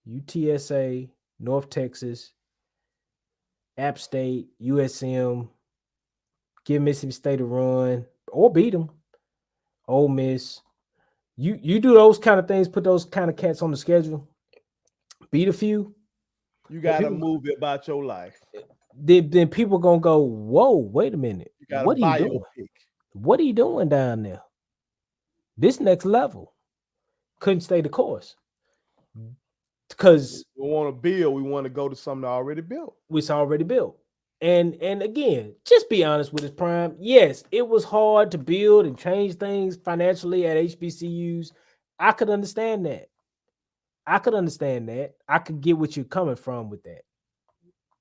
UTSA, North Texas, App State, USM, give Mississippi State a run, or beat them. Ole Miss. You do those kind of things, put those kind of cats on the schedule, beat a few. You got a movie about your life. Then people gonna go, whoa, wait a minute. You got What a are you doing? biopic. What are you doing down there? This next level couldn't stay the course. Because we want to build, we want to go to something already built. It's already built. And again, just be honest with his Prime. Yes, it was hard to build and change things financially at HBCUs. I could understand that. I could get what you're coming from with that.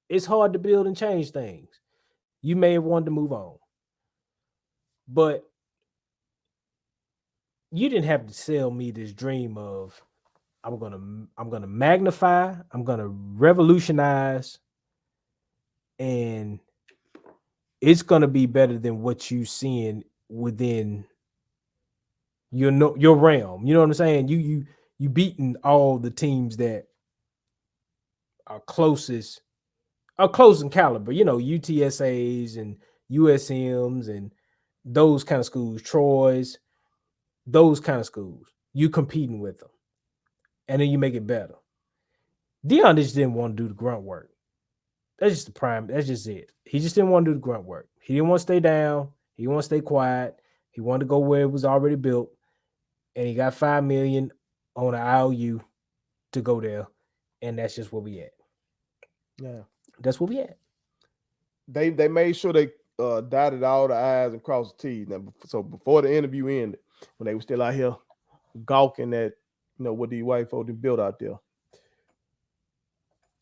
It's hard to build and change things. You may have wanted to move on. But you didn't have to sell me this dream of I'm gonna magnify, I'm gonna revolutionize, and it's gonna be better than what you seeing within your realm. You know what I'm saying? You beating all the teams that are close in caliber. You know, UTSAs and USMs and those kind of schools, Troy's, those kind of schools. You competing with them, and then you make it better. Deion just didn't want to do the grunt work. That's just the prime. That's just it. He just didn't want to do the grunt work. He didn't want to stay down. He didn't want to stay quiet. He wanted to go where it was already built, and he got $5 million on an IOU to go there, and that's just where we at. Yeah, that's where we at. They made sure they dotted all the I's and crossed the T's. Now, so before the interview ended, when they were still out here gawking at what these white folks built out there,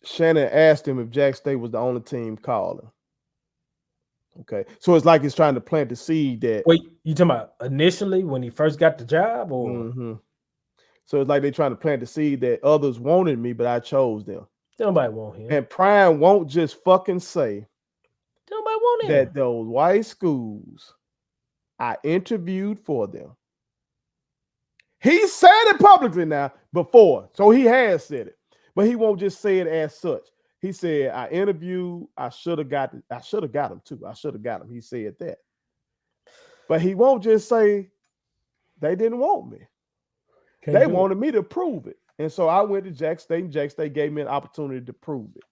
Shannon asked him if Jack State was the only team calling. Okay, so it's like he's trying to plant the seed that. Wait, you talking about initially when he first got the job, or? Mm-hmm. So it's like they're trying to plant the seed that others wanted me, but I chose them. Nobody want him. And Prime won't just fucking say nobody want him. That those white schools, I interviewed for them. He said it publicly now before, so he has said it, but he won't just say it as such. He said, I interviewed, I should have got him too. I should have got him. He said that. But he won't just say they didn't want me. They wanted me to prove it. And so I went to Jack State, and Jack State gave me an opportunity to prove it.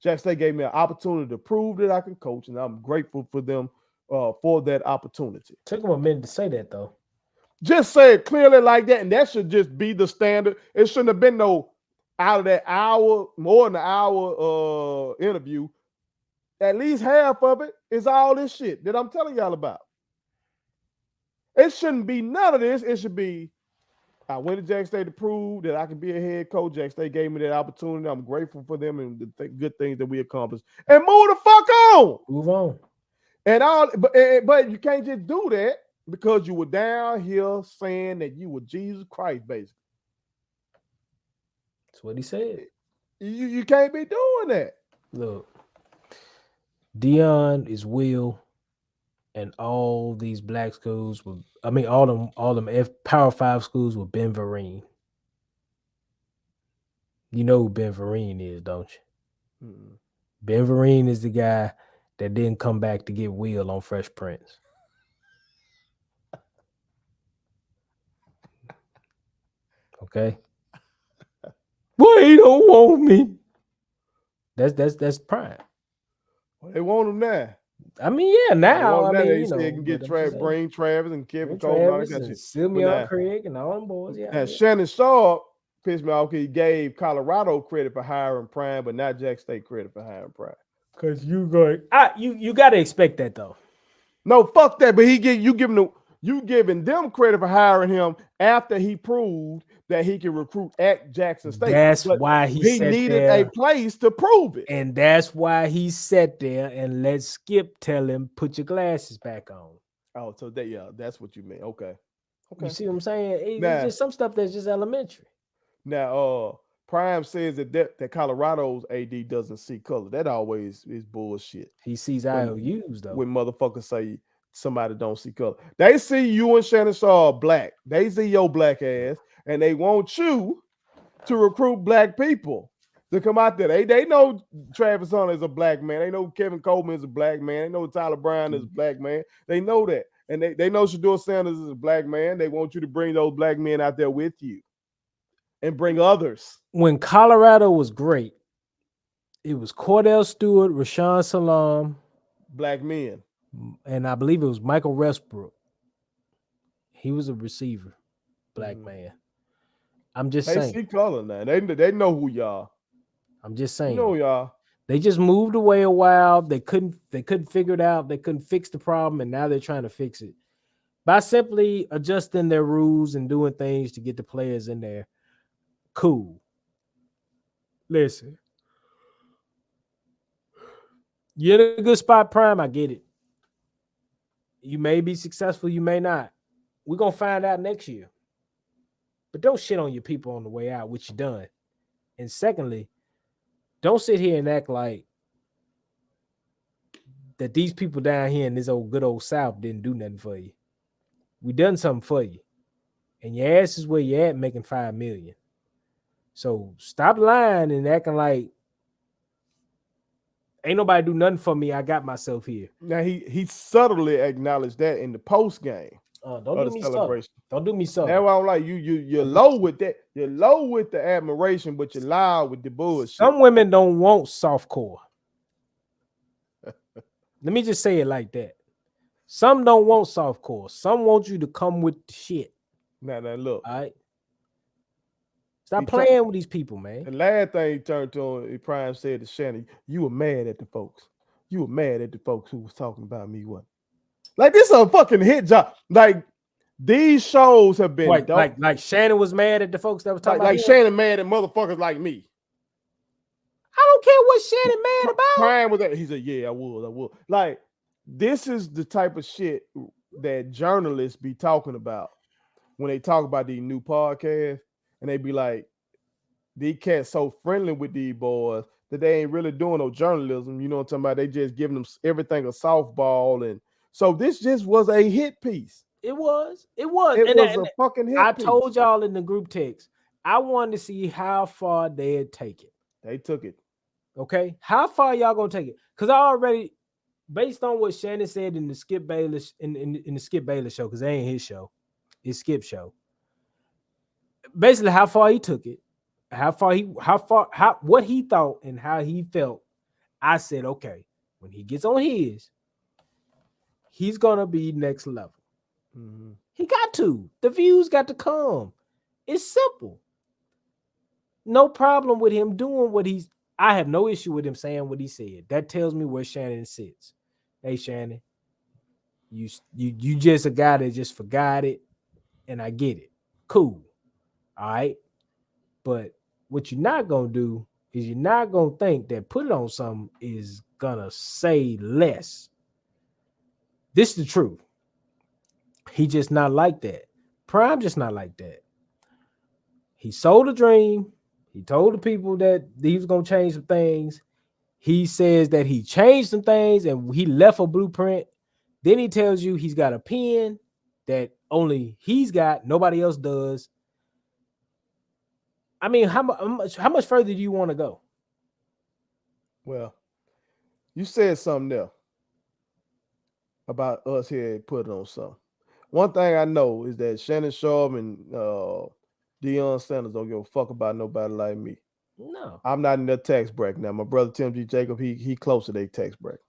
Jack State gave me an opportunity to prove that I can coach, and I'm grateful for them for that opportunity. Took him a minute to say that, though. Just say it clearly like that, and that should just be the standard. It shouldn't have been no out of that hour, more than an hour interview. At least half of it is all this shit that I'm telling y'all about. It shouldn't be none of this. It should be, I went to Jack State to prove that I can be a head coach. Jack State gave me that opportunity. I'm grateful for them and the good things that we accomplished. And move the fuck on. Move on. And all, but you can't just do that because you were down here saying that you were Jesus Christ, basically. That's what he said. You can't be doing that. Look, Deion is Will, and all these black schools were, all them Power 5 schools were Ben Vereen. You know who Ben Vereen is, don't you? Mm-hmm. Ben Vereen is the guy that didn't come back to get Will on Fresh Prince. Okay. Boy, he don't want me. That's Prime. Well, they want him now. I mean, yeah, now I mean, they you said know, can but get I'm just saying, bring Travis and Kevin Coleman and all that Travis kind of and shit. But Simeon now, Craig and all them boys, yeah. and Shannon Sharpe pissed me off because he gave Colorado credit for hiring Prime, but not Jack State credit for hiring Prime. Because you got to expect that though. No, fuck that. But you giving them credit for hiring him after he proved that he can recruit at Jackson State. That's But why he sat needed there, a place to prove it. and that's why he sat there and let Skip tell him, "Put your glasses back on." Oh, so that's what you mean. Okay. You see what I'm saying? It's Now, just some stuff that's just elementary. now, Prime says that Colorado's AD doesn't see color. That always is bullshit. He sees IOUs though. When motherfuckers say somebody don't see color, they see you and Shannon Sharpe black. They see your black ass, and they want you to recruit black people to come out there. They know Travis Hunter is a black man. They know Kevin Coleman is a black man. They know Tyler Brown is a black man. They know that. And they know Shador Sanders is a black man. They want you to bring those black men out there with you and bring others. When Colorado was great, it was Cordell Stewart, Rashawn Salam, black men. And I believe it was Michael Westbrook. He was a receiver, black man. I'm just saying. They see color now. They know who y'all. I'm just saying. You know y'all. They just moved away a while. They couldn't figure it out. They couldn't fix the problem, and now they're trying to fix it by simply adjusting their rules and doing things to get the players in there. Cool. Listen, you're in a good spot, Prime. I get it. You may be successful, you may not. We're gonna find out next year. But don't shit on your people on the way out, which you done. And secondly, don't sit here and act like that these people down here in this good old South didn't do nothing for you. We done something for you. And your ass is where you're at making $5 million. So stop lying and acting like ain't nobody do nothing for me. I got myself here. Now he subtly acknowledged that in the post game. Don't do me celebration. Don't do me so. That's why I'm like you're low with that. You're low with the admiration, but you're loud with the bullshit. Some women don't want softcore. Let me just say it like that. Some don't want softcore. Some want you to come with the shit. Now look. All right. Stop playing with these people, man. The last thing he turned to him, Prime said to Shannon, "You were mad at the folks. You were mad at the folks who was talking about me. What? Like this is a fucking hit job. Like these shows have been like Shannon was mad at the folks that was talking about like Shannon mad at motherfuckers like me. I don't care what Shannon mad about. Prime was that he said, "Yeah, I would." Like this is the type of shit that journalists be talking about when they talk about these new podcasts, and they be like, "These cats so friendly with these boys that they ain't really doing no journalism." You know what I'm talking about? They just giving them everything a softball, and so this just was a hit piece. It was. It was a fucking hit. I told y'all in the group text, I wanted to see how far they'd take it. They took it. Okay, how far y'all gonna take it? Because I already, based on what Shannon said in the Skip Bayless in the Skip Bayless show, because they ain't his show, it's Skip's show. Basically, how far he took it, what he thought and how he felt. I said, okay, when he gets on his, he's gonna be next level. Mm-hmm. He got to. The views got to come. It's simple. No problem with him doing what he's. I have no issue with him saying what he said. That tells me where Shannon sits. Hey, Shannon, you just a guy that just forgot it, and I get it. Cool. All right. But what you're not gonna do is you're not gonna think that put it on something is gonna say less. This is the truth. He just not like that. Prime just not like that. He sold a dream. He told the people that he was going to change some things. He says that he changed some things and he left a blueprint. Then he tells you he's got a pen that only he's got, nobody else does. I mean, how much further do you want to go? Well, you said something there about us here putting on something. One thing I know is that Shannon Sharpe and Deion Sanders don't give a fuck about nobody like me. No. I'm not in their tax bracket. Now, my brother Tim G. Jacob, he close to their tax bracket.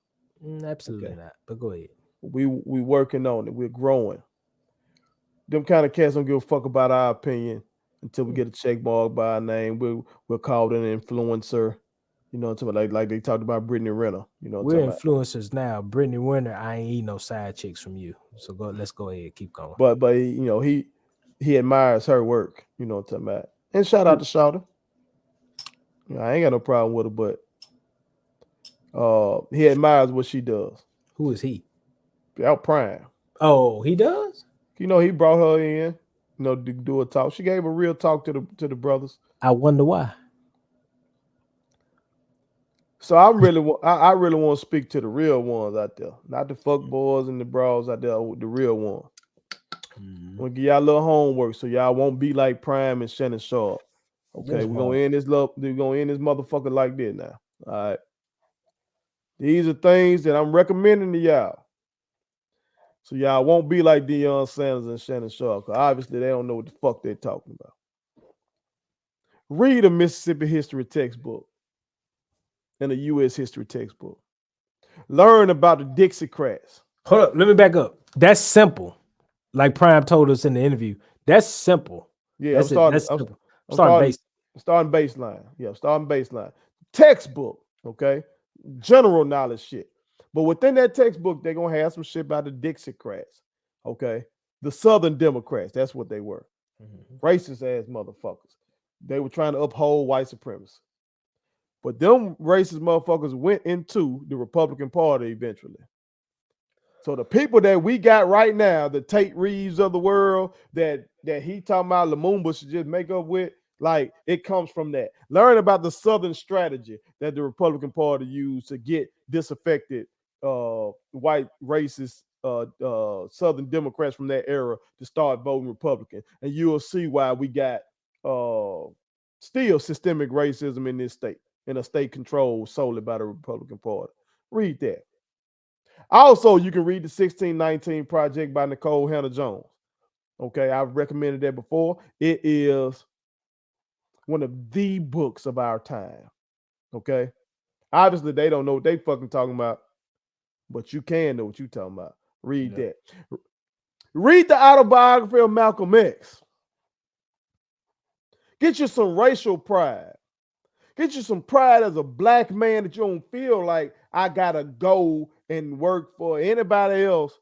Absolutely Okay. not. But go ahead. We working on it. We're growing. Them kind of cats don't give a fuck about our opinion until we Mm. get a check mark by our name. We're called an influencer. You know what I'm talking about? Like they talked about Brittany Renner. You know what We're I'm talking about? influencers now. Brittany Winter, I ain't eat no side chicks from you. So let's go ahead. Keep going. But he admires her work. You know what I'm talking about? And shout out Who, to Shawty. I ain't got no problem with her, but he admires what she does. who is he? Out Prime. Oh, he does? He brought her in, to do a talk. She gave a real talk to the brothers. I wonder why. So I really want to speak to the real ones out there, not the fuck boys and the bras out there, the real ones. I'm gonna give y'all a little homework so y'all won't be like Prime and Shannon Sharpe. Okay, What's we're gonna wrong? end this motherfucker like this now. All right. These are things that I'm recommending to y'all. So y'all won't be like Deion Sanders and Shannon Sharpe. Because obviously they don't know what the fuck they're talking about. Read a Mississippi history textbook and a U.S. history textbook. Learn about the Dixiecrats. Hold up. Let me back up. That's simple. Like Prime told us in the interview. That's simple. Yeah, That's it. That's simple. I'm Starting starting base. starting baseline. Yeah, starting baseline. Textbook, okay? General knowledge shit. But within that textbook, they're gonna have some shit about the Dixiecrats. Okay. The Southern Democrats, that's what they were. Racist ass motherfuckers. They were trying to uphold white supremacy. But them racist motherfuckers went into the Republican Party eventually. So the people that we got right now, the Tate Reeves of the world, that he talking about Lumumba should just make up with, like it comes from that. Learn about the Southern strategy that the Republican Party used to get disaffected white racist Southern Democrats from that era to start voting Republican, and you'll see why we got still systemic racism in this state, in a state controlled solely by the Republican Party. Read that. Also, you can read the 1619 Project by Nicole Hannah Jones. Okay, I've recommended that before. It is one of the books of our time. Okay, obviously they don't know what they fucking talking about, but you can know what you talking about. Read that. Read the autobiography of Malcolm X. Get you some racial pride. Get you some pride as a black man that you don't feel like I gotta go and work for anybody else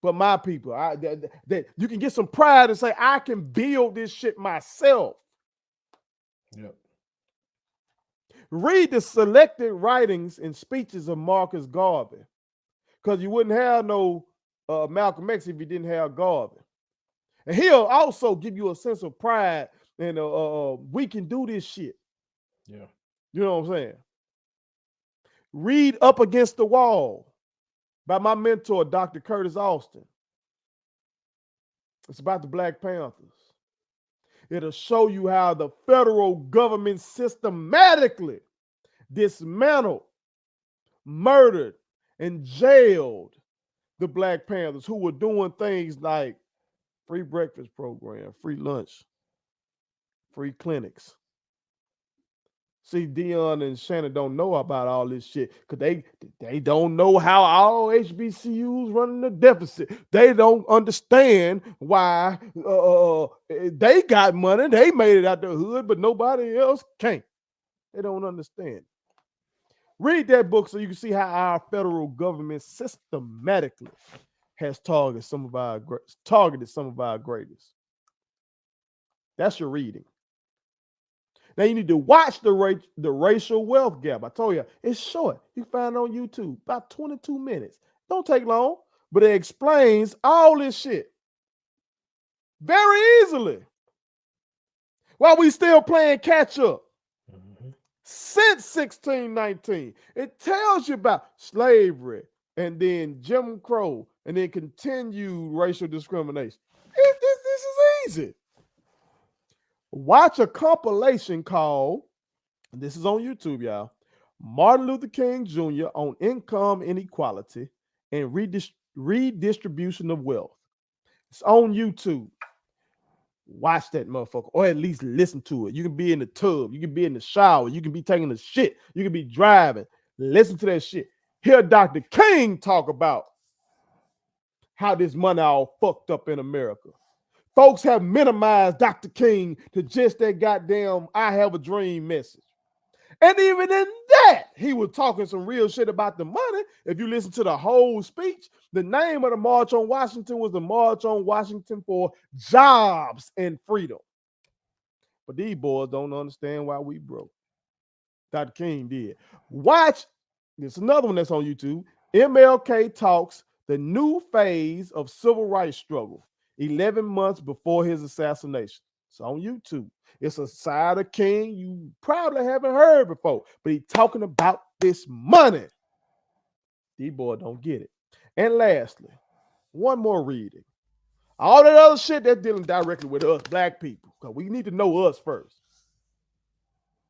but my people. That you can get some pride and say, I can build this shit myself. Yep. Read the selected writings and speeches of Marcus Garvey, because you wouldn't have no Malcolm X if you didn't have Garvey. And he'll also give you a sense of pride and we can do this shit. Yeah. You know what I'm saying? Read Up Against the Wall by my mentor, Dr. Curtis Austin. It's about the Black Panthers. It'll show you how the federal government systematically dismantled, murdered, and jailed the Black Panthers, who were doing things like free breakfast program, free lunch, free clinics. See, Deion and Shannon don't know about all this shit because they don't know how all HBCUs running the deficit. They don't understand why they got money, they made it out the hood, but nobody else can't. They don't understand. Read that book so you can see how our federal government systematically has targeted some of our greatest. That's your reading. Now you need to watch the racial wealth gap. I told you it's short. You can find it on YouTube, about 22 minutes. Don't take long, but it explains all this shit very easily. While we still playing catch up. Since 1619, it tells you about slavery and then Jim Crow and then continued racial discrimination. This is easy. Watch a compilation called, this is on YouTube, y'all, Martin Luther King Jr. on income inequality and redistribution of wealth. It's on YouTube. Watch that motherfucker, or at least listen to it. You can be in the tub, you can be in the shower, you can be taking a shit, you can be driving. Listen to that shit. Hear Dr. King talk about how this money all fucked up in America. Folks have minimized Dr. King to just that goddamn I have a dream message. And even in that, he was talking some real shit about the money. If you listen to the whole speech, the name of the March on Washington was the March on Washington for Jobs and Freedom. But these boys don't understand why we broke. Dr. King did. Watch, there's another one that's on YouTube. MLK Talks the New Phase of Civil Rights Struggle, 11 months before his assassination. It's on YouTube. It's a side of King you probably haven't heard before, but he's talking about this money. These boys don't get it. And lastly, one more reading. All that other shit that's dealing directly with us, black people, because we need to know us first.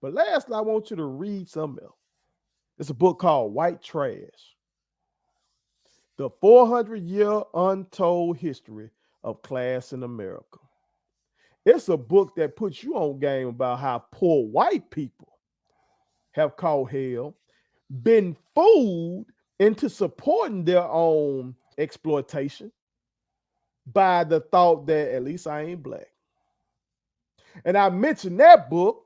But lastly, I want you to read something else. It's a book called White Trash. The 400-year untold history of class in America. It's a book that puts you on game about how poor white people have caught hell, been fooled into supporting their own exploitation by the thought that at least I ain't black. And I mentioned that book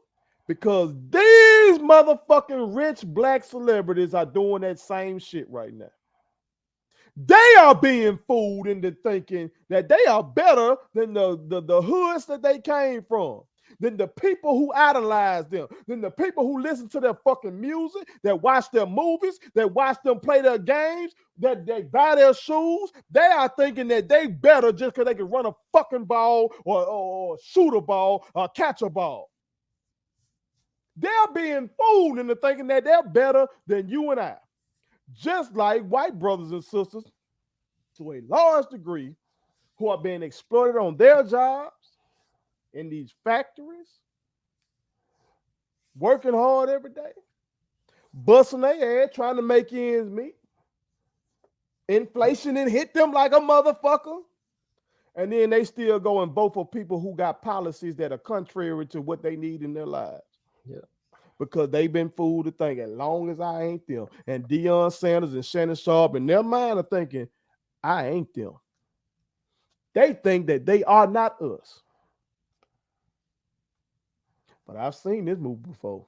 because these motherfucking rich black celebrities are doing that same shit right now. They are being fooled into thinking that they are better than the hoods that they came from, than the people who idolize them, than the people who listen to their fucking music, that watch their movies, that watch them play their games, that they buy their shoes. They are thinking that they better just because they can run a fucking ball or shoot a ball or catch a ball. They're being fooled into thinking that they're better than you and I. Just like white brothers and sisters, to a large degree, who are being exploited on their jobs in these factories, working hard every day, busting their ass, trying to make ends meet. Inflation and hit them like a motherfucker. And then they still go and vote for people who got policies that are contrary to what they need in their lives. Yeah. Because they've been fooled to think as long as I ain't them. And Deion Sanders and Shannon Sharpe in their mind are thinking, I ain't them. They think that they are not us. But I've seen this movie before.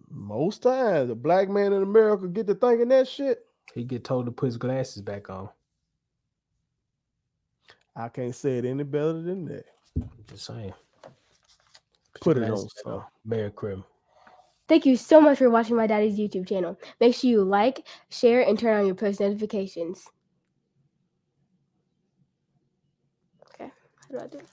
Most times, a black man in America get to thinking that shit. He get told to put his glasses back on. I can't say it any better than that. Just saying. Put it on some. Merry Christmas. Thank you so much for watching my daddy's YouTube channel. Make sure you like, share, and turn on your post notifications. Okay, how do I do it?